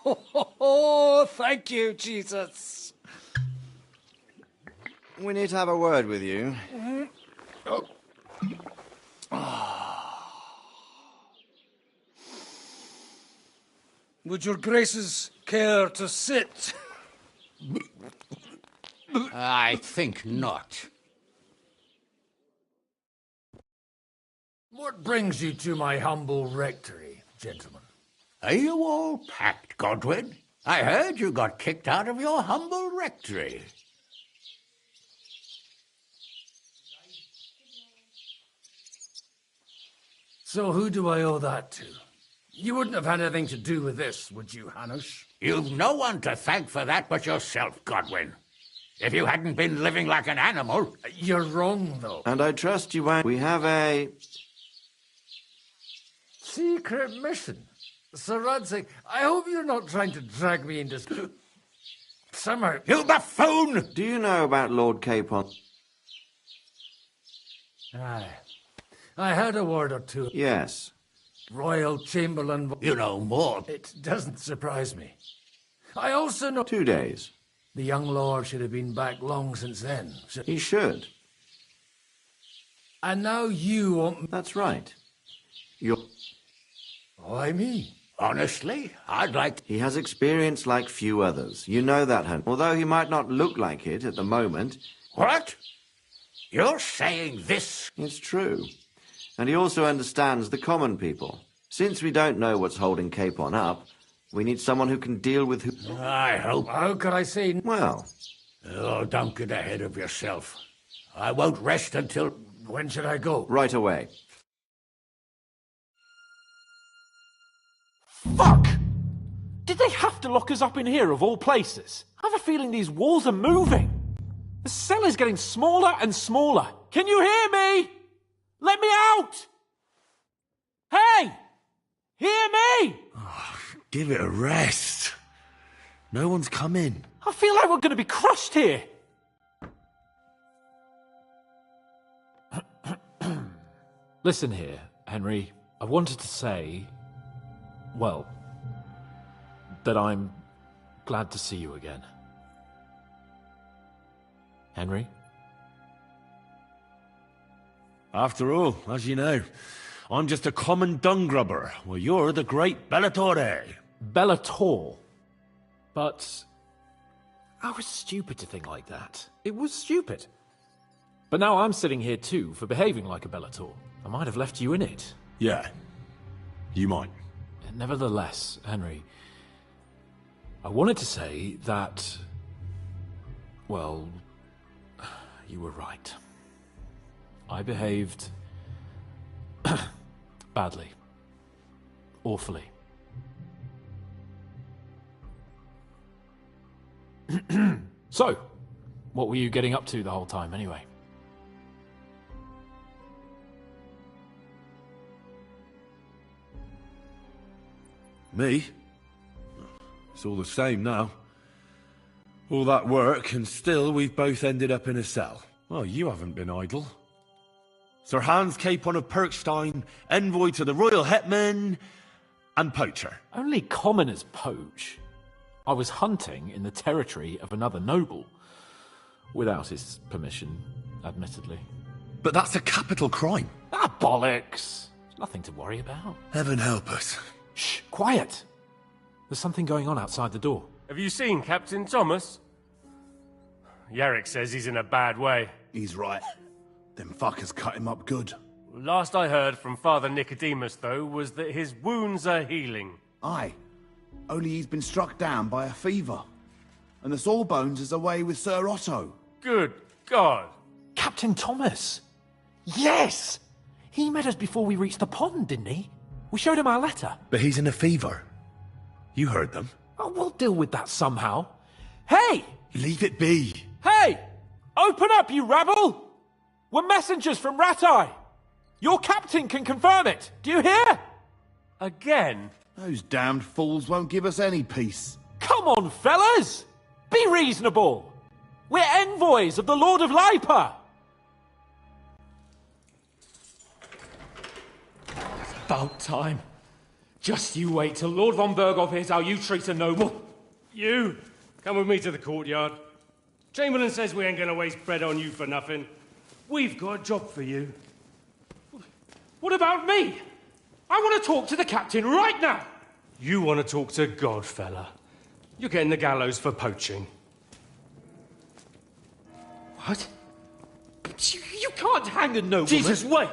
Oh, thank you, Jesus. We need to have a word with you. Would your graces care to sit? I think not. What brings you to my humble rectory, gentlemen? Are you all packed, Godwin? I heard you got kicked out of your humble rectory. So who do I owe that to? You wouldn't have had anything to do with this, would you, Hanush? You've no one to thank for that but yourself, Godwin. If you hadn't been living like an animal... You're wrong, though. And I trust you won't. We have a... secret mission. Sir Rudsing, I hope you're not trying to drag me into... somehow... You buffoon! Do you know about Lord Capon? Aye. I heard a word or two. Yes. Royal Chamberlain... You know more. It doesn't surprise me. I also know... 2 days. The young lord should have been back long since then. He should. And now you want... That's right. You're... Why me? Honestly, I'd like... He has experience like few others. You know that, Hunt. Although he might not look like it at the moment... What? You're saying this? It's true. And he also understands the common people. Since we don't know what's holding Capon up, we need someone who can deal with who... I hope... How could I say... Well... Oh, don't get ahead of yourself. I won't rest until... When should I go? Right away. Fuck! Did they have to lock us up in here, of all places? I have a feeling these walls are moving. The cell is getting smaller and smaller. Can you hear me? Let me out! Hey! Hear me! Oh, give it a rest. No one's come in. I feel like we're going to be crushed here. Listen here, Henry. I wanted to say, well, that I'm glad to see you again. Henry? After all, as you know, I'm just a common dung grubber, while you're the great Bellatore. Bellator? But I was stupid to think like that. It was stupid. But now I'm sitting here too for behaving like a Bellator. I might have left you in it. Yeah, you might. Nevertheless, Henry, I wanted to say that, well, you were right. I behaved badly. Awfully. So, what were you getting up to the whole time anyway? Me? It's all the same now. All that work, and still we've both ended up in a cell. Well, you haven't been idle. Sir Hans Capon of Perkstein, envoy to the royal hetman, and poacher. Only commoners poach. I was hunting in the territory of another noble. Without his permission, admittedly. But that's a capital crime. Ah, bollocks! There's nothing to worry about. Heaven help us. Shh, quiet! There's something going on outside the door. Have you seen Captain Thomas? Yarrick says he's in a bad way. He's right. Them fuckers cut him up good. Last I heard from Father Nicodemus, though, was that his wounds are healing. Aye. Only he's been struck down by a fever. And the Sawbones is away with Sir Otto. Good God. Captain Thomas! Yes! He met us before we reached the pond, didn't he? We showed him our letter. But he's in a fever. You heard them. Oh, we'll deal with that somehow. Hey! Leave it be. Hey! Open up, you rabble! We're messengers from Ratai. Your captain can confirm it. Do you hear? Again? Those damned fools won't give us any peace. Come on, fellas! Be reasonable! We're envoys of the Lord of Lipa! About time. Just you wait till Lord von Berghoff hears how you treat a noble. You, come with me to the courtyard. Chamberlain says we ain't gonna waste bread on you for nothing. We've got a job for you. What about me? I want to talk to the captain right now! You want to talk to God, fella. You're getting the gallows for poaching. What? You can't hang a nobleman! Jesus, wait!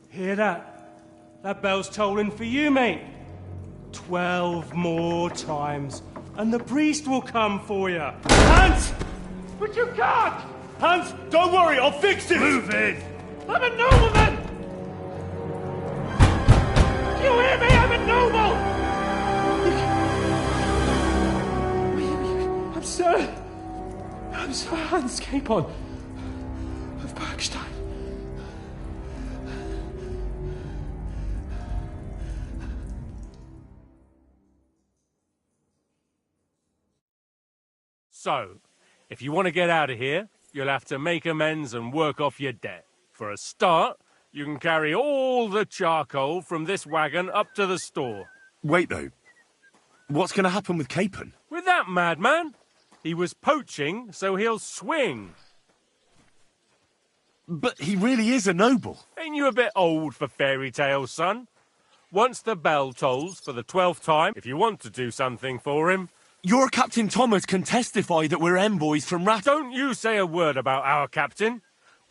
Hear that? That bell's tolling for you, mate. 12 more times, and the priest will come for you. Hans! But you can't! Hans, don't worry, I'll fix it! Move in! I'm a nobleman! Do you hear me? I'm a noble! I'm Sir Hans Capon of Bergstein. So, if you want to get out of here, you'll have to make amends and work off your debt. For a start, you can carry all the charcoal from this wagon up to the store. Wait, though. What's going to happen with Capon? With that madman? He was poaching, so he'll swing. But he really is a noble. Ain't you a bit old for fairy tales, son? Once the bell tolls for the 12th time, if you want to do something for him... Your Captain Thomas can testify that we're envoys from Don't you say a word about our captain.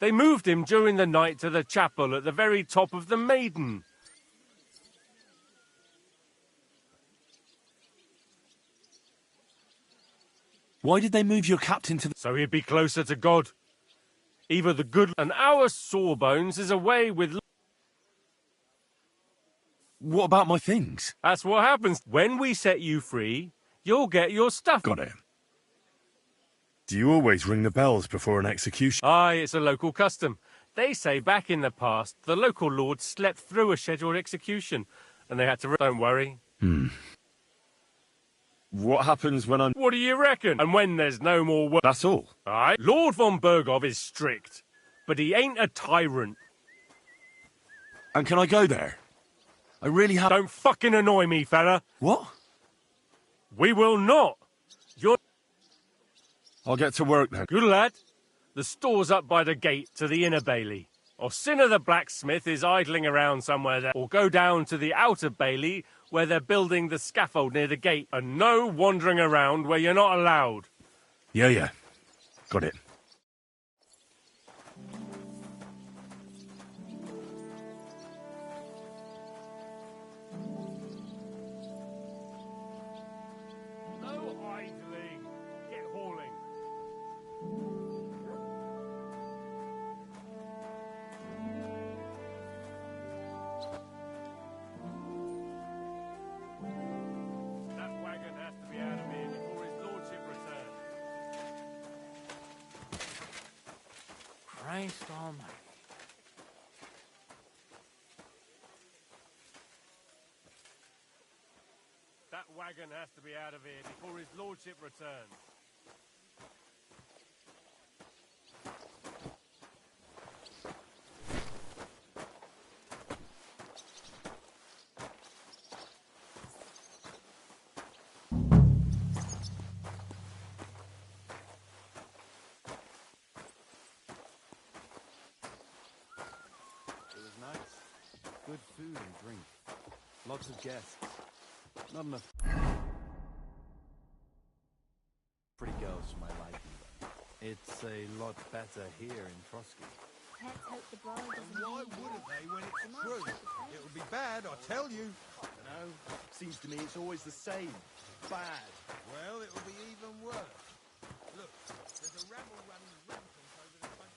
They moved him during the night to the chapel at the very top of the Maiden. Why did they move your captain to the... So he'd be closer to God. Either the good... And our Sawbones is away with... What about my things? That's what happens. When we set you free, you'll get your stuff. Got it. Do you always ring the bells before an execution? Aye, it's a local custom. They say back in the past, the local lord slept through a scheduled execution, and they had to... Don't worry. What happens when I'm... What do you reckon? And when there's no more work... That's all. Aye. Lord von Berghoff is strict, but he ain't a tyrant. And can I go there? I really have... Don't fucking annoy me, fella. What? We will not. I'll get to work then. Good lad. The store's up by the gate to the inner bailey. Or Sinner the blacksmith is idling around somewhere there. Or go down to the outer bailey where they're building the scaffold near the gate. And no wandering around where you're not allowed. Yeah. Got it. Christ almighty. That wagon has to be out of here before his lordship returns. Good food and drink. Lots of guests. Not enough pretty girls for my liking, though. It's a lot better here in Trotsky. Let's hope the bride doesn't... Why wouldn't they when it's true? It would be bad, I tell you. No, seems to me it's always the same. Bad. Well, it will be even worse. Look, there's a rabble running rampant over the countryside.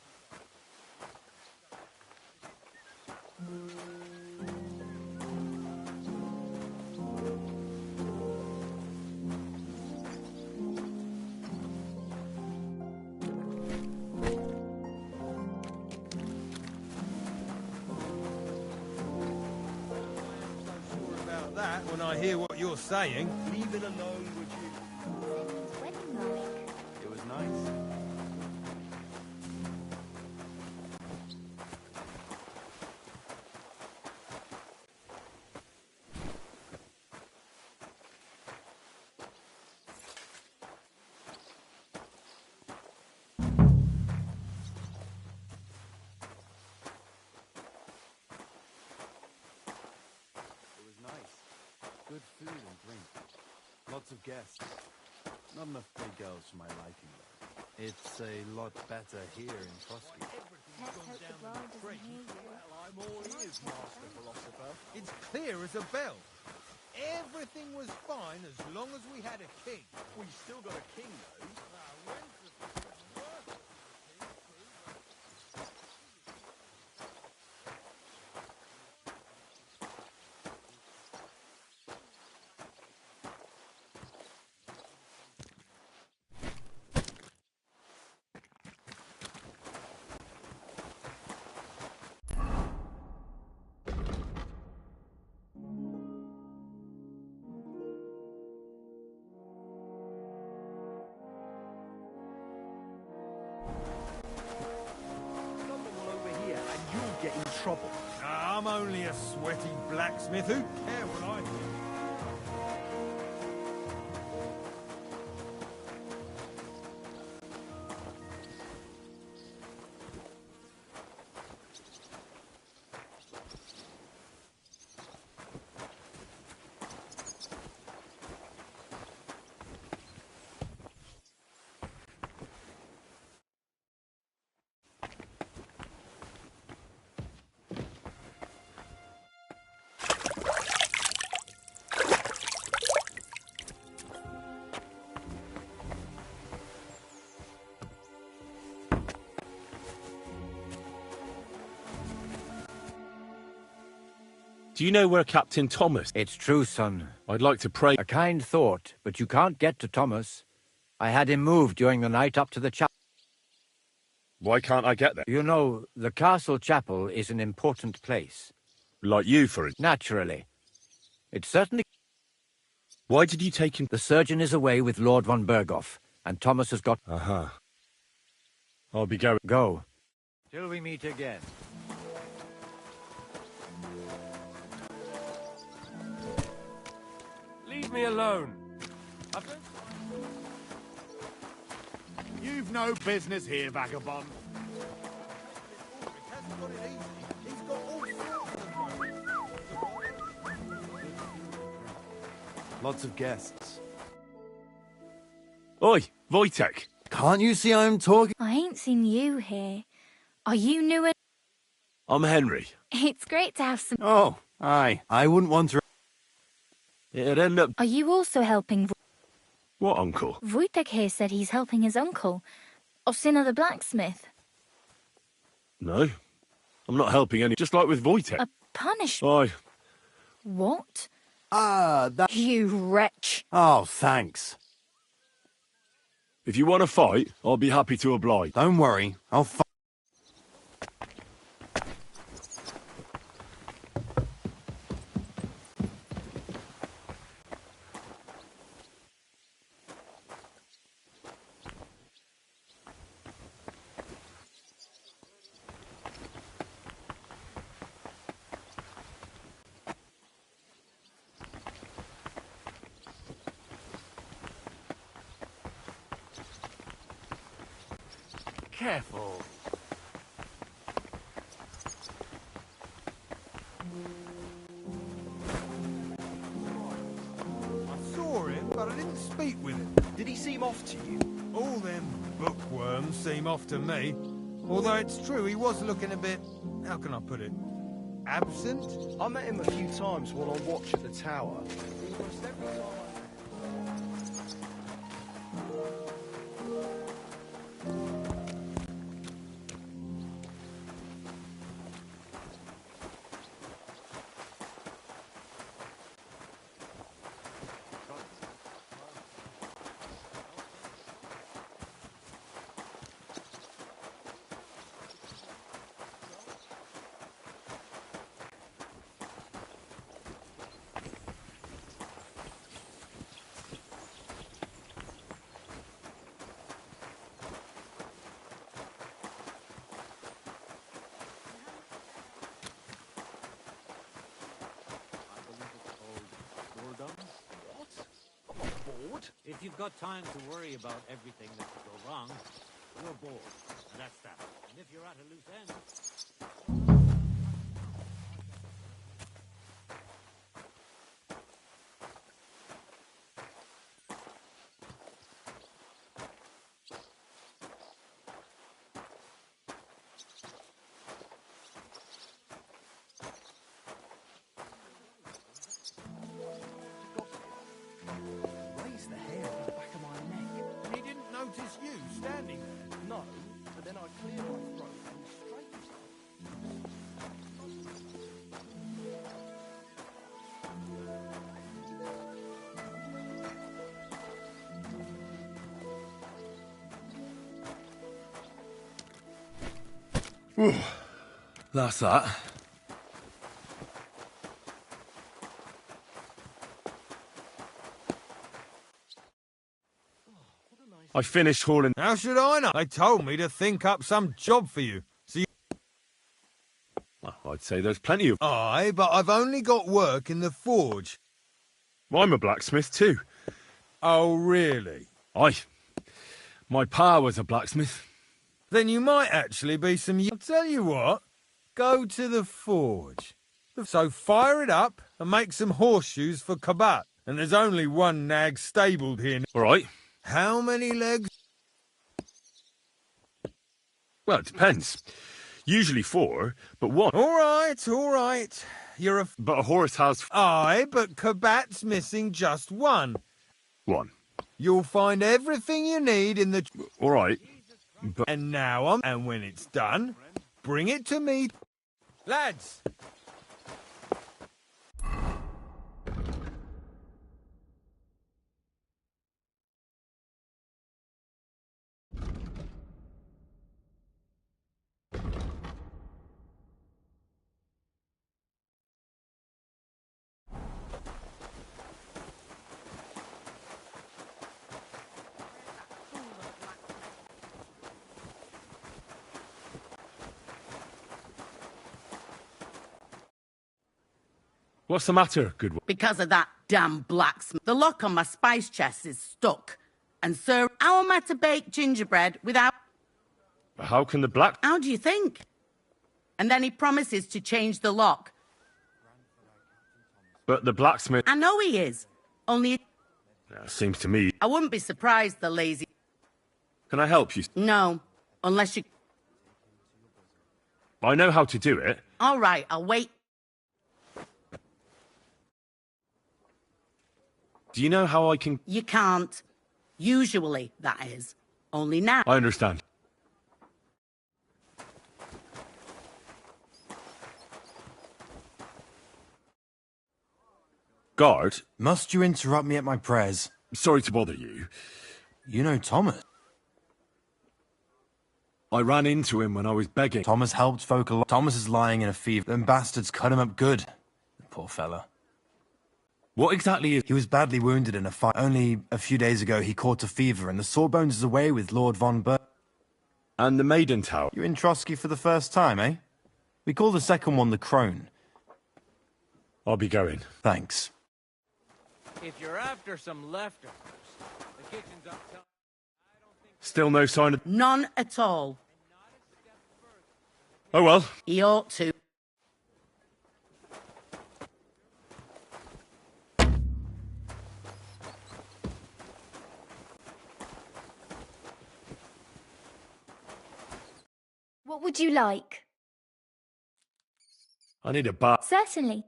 When I hear what you're saying. Leave it alone, would you? food and drink. Lots of guests. Not enough big girls for my liking, though. It's a lot better here in Trotsky. Let's hope the bride doesn't hear you. Well, I'm all ears, Master Philosopher. It's clear as a bell. Everything was fine as long as we had a king. We still got a king, though. Get in trouble. I'm only a sweaty blacksmith. Who care what I think? Do you know where Captain Thomas? It's true, son. I'd like to pray. A kind thought, but you can't get to Thomas. I had him moved during the night up to the chapel. Why can't I get there? You know, the castle chapel is an important place. Like you, for it. Naturally. It's certainly... Why did you take him? The surgeon is away with Lord von Berghoff, and Thomas has got... I'll be going. Go. Till we meet again. Leave me alone. You've no business here, vagabond. Lots of guests. Oi, Wojtek. Can't you see I'm talking? I ain't seen you here. Are you new at... I'm Henry. It's great to have some... Oh, aye. I wouldn't want to... It'd end up... Are you also helping... What uncle? Wojtek here said he's helping his uncle, Osina the blacksmith. No. I'm not helping any... Just like with Wojtek. A punishment? Aye. What? That... You wretch. Oh, thanks. If you want to fight, I'll be happy to oblige. Don't worry. I'll fight. Careful. I saw him, but I didn't speak with him. Did he seem off to you? All them bookworms seem off to me. Although it's true, he was looking a bit... How can I put it? Absent? I met him a few times while on watch at the tower. Almost every time If you've got time to worry about everything that could go wrong, you're bored. And that's that. And if you're at a loose end... Whew. That's that. I finished hauling. How should I know? They told me to think up some job for you. So you... Well, I'd say there's plenty of. Aye, but I've only got work in the forge. I'm a blacksmith too. Oh, really? Aye. My pa was a blacksmith. Then you might actually be some... I'll tell you what. Go to the forge. So fire it up and make some horseshoes for Kabat. And there's only one nag stabled here. All right. How many legs? Well, it depends. Usually 4, but 1. All right. You're a... But a horse has... Aye, but Kabat's missing just 1. 1. You'll find everything you need in the... All right. But... And now and when it's done, bring it to me. Lads! What's the matter, good one? Because of that damn blacksmith. The lock on my spice chest is stuck. And sir, how am I to bake gingerbread without... How can the black... How do you think? And then he promises to change the lock. But the blacksmith... I know he is. Only... seems to me... I wouldn't be surprised, the lazy... Can I help you? No, unless you... I know how to do it. All right, I'll wait. Do you know how I can... You can't. Usually, that is. Only now. I understand. Guard? Must you interrupt me at my prayers? Sorry to bother you. You know Thomas? I ran into him when I was begging. Thomas helped folk a lot. Thomas is lying in a fever. Them bastards cut him up good. The poor fella. What exactly is... He was badly wounded in a fight. Only a few days ago he caught a fever and the Sawbones is away with Lord von Ber... And the Maiden Tower. You're in Trotsky for the first time, eh? We call the second one the Crone. I'll be going. Thanks. If you're after some leftovers, the kitchen's up top. Still no sign of... None at all. Oh well. He ought to. What would you like? I need a bath. Certainly.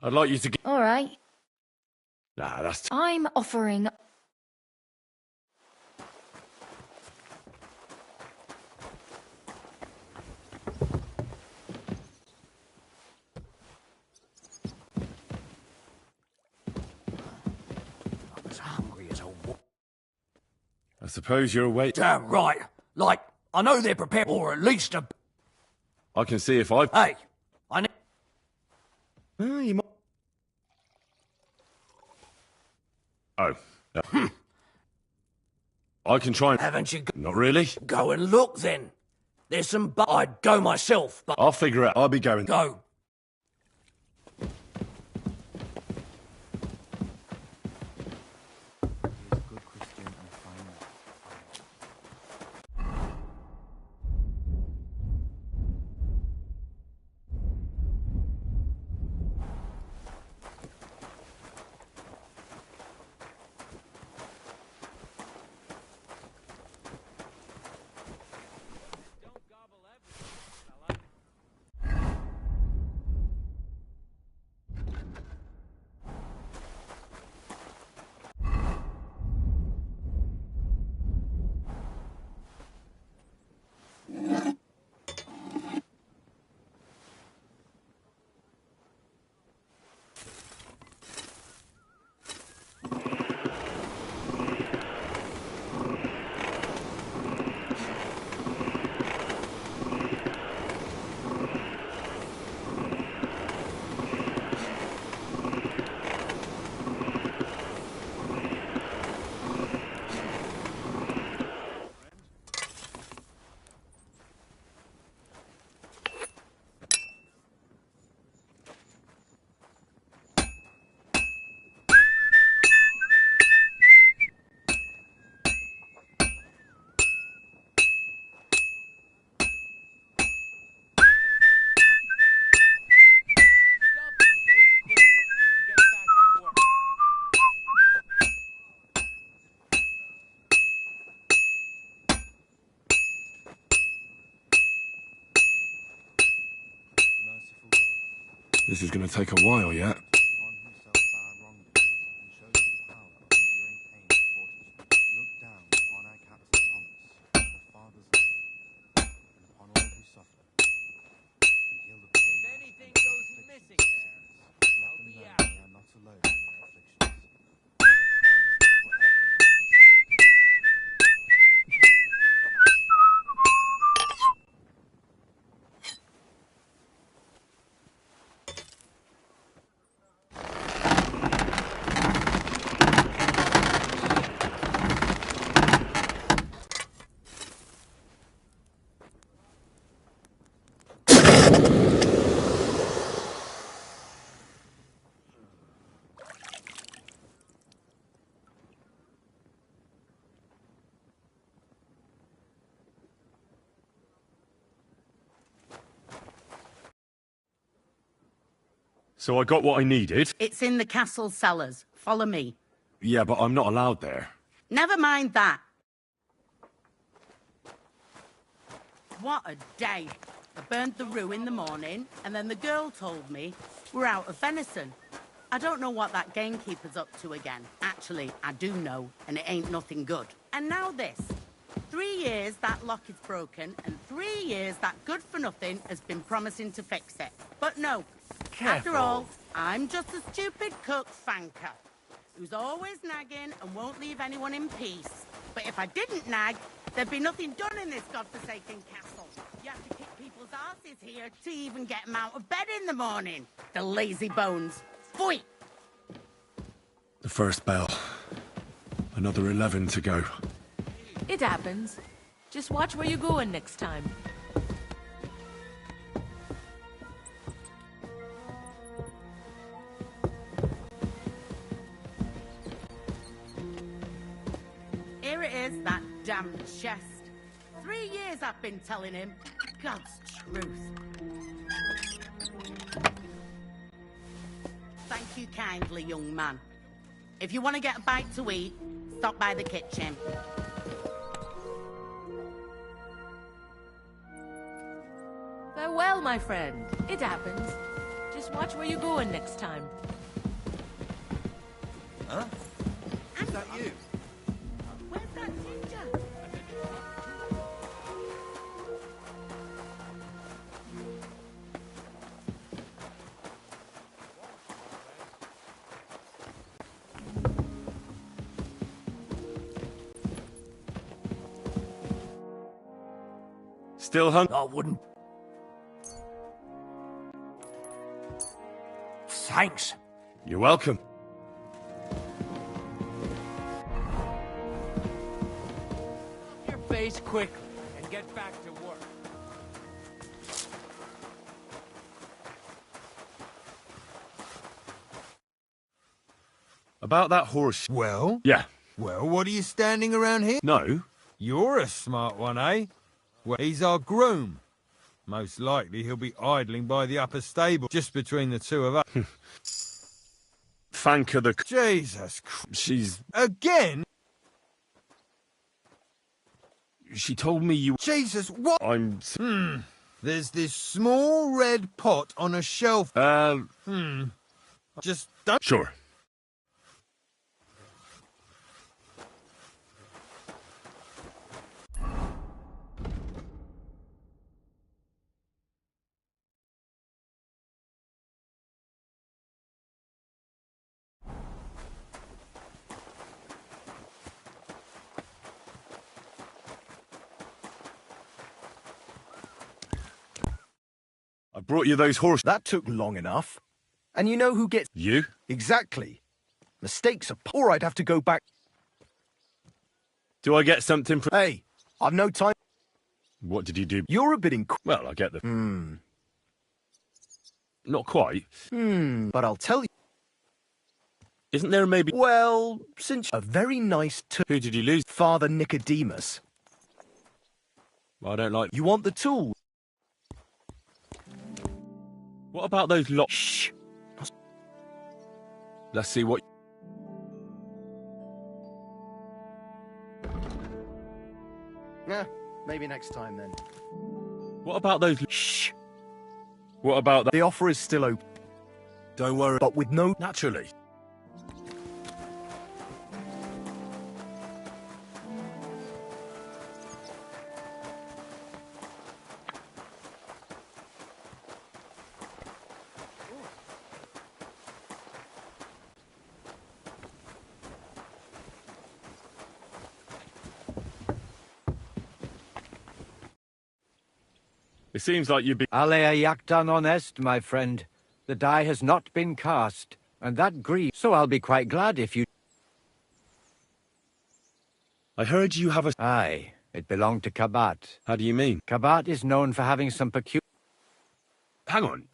I'd like you to get... All right. Nah, that's... I'm offering... I'm as hungry as a wolf. I suppose you're awake. Damn right. Like, I know they're prepared, or at least a... I can see if I've... Hey, I need... You might... Oh. I can try and... Haven't you... Not really. Go and look, then. There's some... I'd go myself, but... I'll figure it out. I'll be going. Go. This is going to take a while yet. So I got what I needed? It's in the castle cellars. Follow me. Yeah, but I'm not allowed there. Never mind that. What a day. I burned the rue in the morning, and then the girl told me we're out of venison. I don't know what that gamekeeper's up to again. Actually, I do know, and it ain't nothing good. And now this. 3 years that lock is broken, and 3 years that good-for-nothing has been promising to fix it. But no. After all, I'm just a stupid cook fanker who's always nagging and won't leave anyone in peace. But if I didn't nag, there'd be nothing done in this godforsaken castle. You have to kick people's asses here to even get them out of bed in the morning. The lazy bones. Pfui! The first bell. Another 11 to go. It happens. Just watch where you're going next time. Here it is, that damned chest. 3 years I've been telling him. God's truth. Thank you kindly, young man. If you want to get a bite to eat, stop by the kitchen. Farewell, my friend. It happens. Just watch where you're going next time. Huh? Is that you? Where's that ginger? Still hungry? I wouldn't. Thanks. You're welcome. Your face quickly and get back to work. About that horse... Well? Yeah. Well, what are you standing around here? No. You're a smart one, eh? Well, he's our groom. Most likely he'll be idling by the upper stable, just between the two of us. Thank her the... Jesus Christ. She's... Again? She told me you... Jesus, what? I'm... There's this small red pot on a shelf. Just don't... Sure. I brought you those horses. That took long enough. And you know who gets... You? Exactly. Mistakes are... Or I'd have to go back... Do I get something from... Hey, I've no time... What did you do? You're a bit Well, I get the... Not quite. But I'll tell you... Isn't there maybe... Well, since... A very nice... Who did you lose? Father Nicodemus. I don't like... You want the tool? What about those lot... Shh. Let's see what... Yeah, maybe next time then. What about those... Shh. What about that? The offer is still open. Don't worry. But with no... Naturally. It seems like you've been... Alea jactan honest, my friend. The die has not been cast, and that grieves. So I'll be quite glad if you... I heard you have a... Aye, it belonged to Kabat. How do you mean? Kabat is known for having some peculiar... Hang on.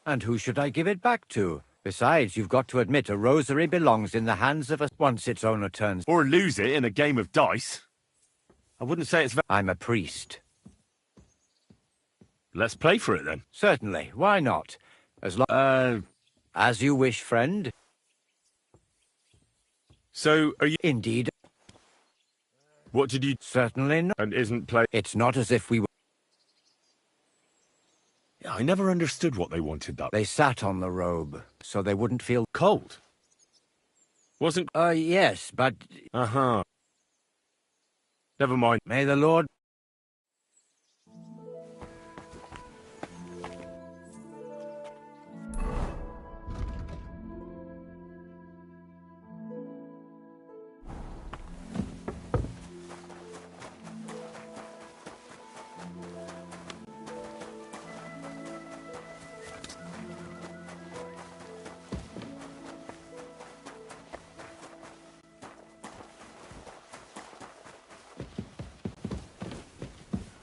And who should I give it back to? Besides, you've got to admit a rosary belongs in the hands of us once its owner turns... Or lose it in a game of dice. I wouldn't say it's... I'm a priest. Let's play for it, then. Certainly. Why not? As long... As you wish, friend. So, are you... Indeed. What did you... Certainly not. And isn't play... It's not as if we were... Yeah, I never understood what they wanted that... They sat on the robe, so they wouldn't feel... Cold? Wasn't... Yes, but... Uh-huh. Never mind. May the Lord...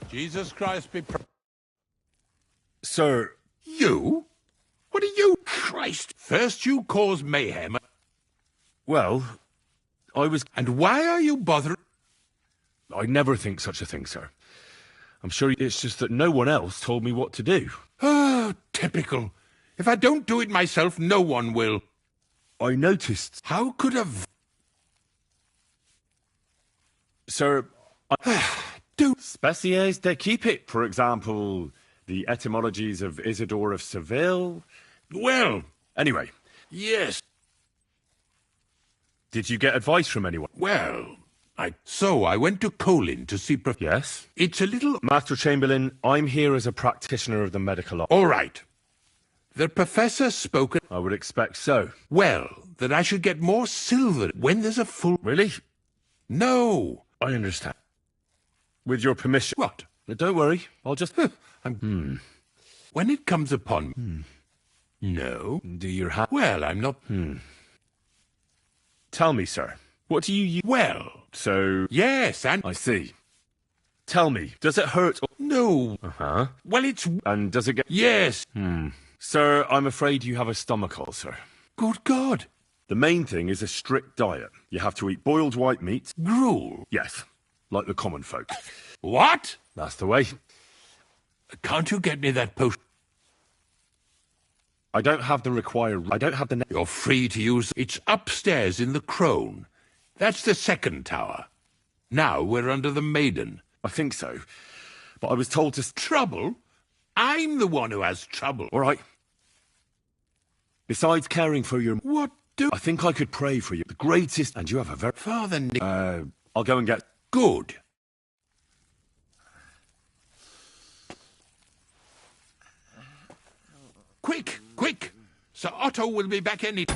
Jesus Christ be Sir... You? What are you? Christ! First you cause mayhem. Well, I was... And why are you bothering? I'd never think such a thing, sir. I'm sure it's just that no one else told me what to do. Oh, typical. If I don't do it myself, no one will. I noticed... How could a... Sir... Do... Species de keep it, for example, the etymologies of Isidore of Seville. Well... Anyway. Yes. Did you get advice from anyone? Well... So I went to Colin to see... Yes? It's a little... Master Chamberlain, I'm here as a practitioner of the medical... All right. The professor spoke... I would expect so. Well, that I should get more silver when there's a full... Really? No. I understand. With your permission... What? Don't worry, I'll just... When it comes upon... No. Do you have... Well, I'm not... Tell me, sir. What do you use? Well... So... Yes, and... I see. Tell me, does it hurt or... No. Uh-huh. Well, it's... And does it get... Yes. Sir, I'm afraid you have a stomach ulcer. Good God. The main thing is a strict diet. You have to eat boiled white meat. Gruel. Yes, like the common folk. What? That's the way. Can't you get me that post? I don't have the required... I don't have the... You're free to use... It's upstairs in the Crone. That's the second tower. Now we're under the Maiden. I think so. But I was told to... Trouble? I'm the one who has trouble. All right. Besides caring for your... What do... I think I could pray for you. The greatest... And you have a very... Father Nick... I'll go and get... Good. Quick, quick! Sir Otto will be back any...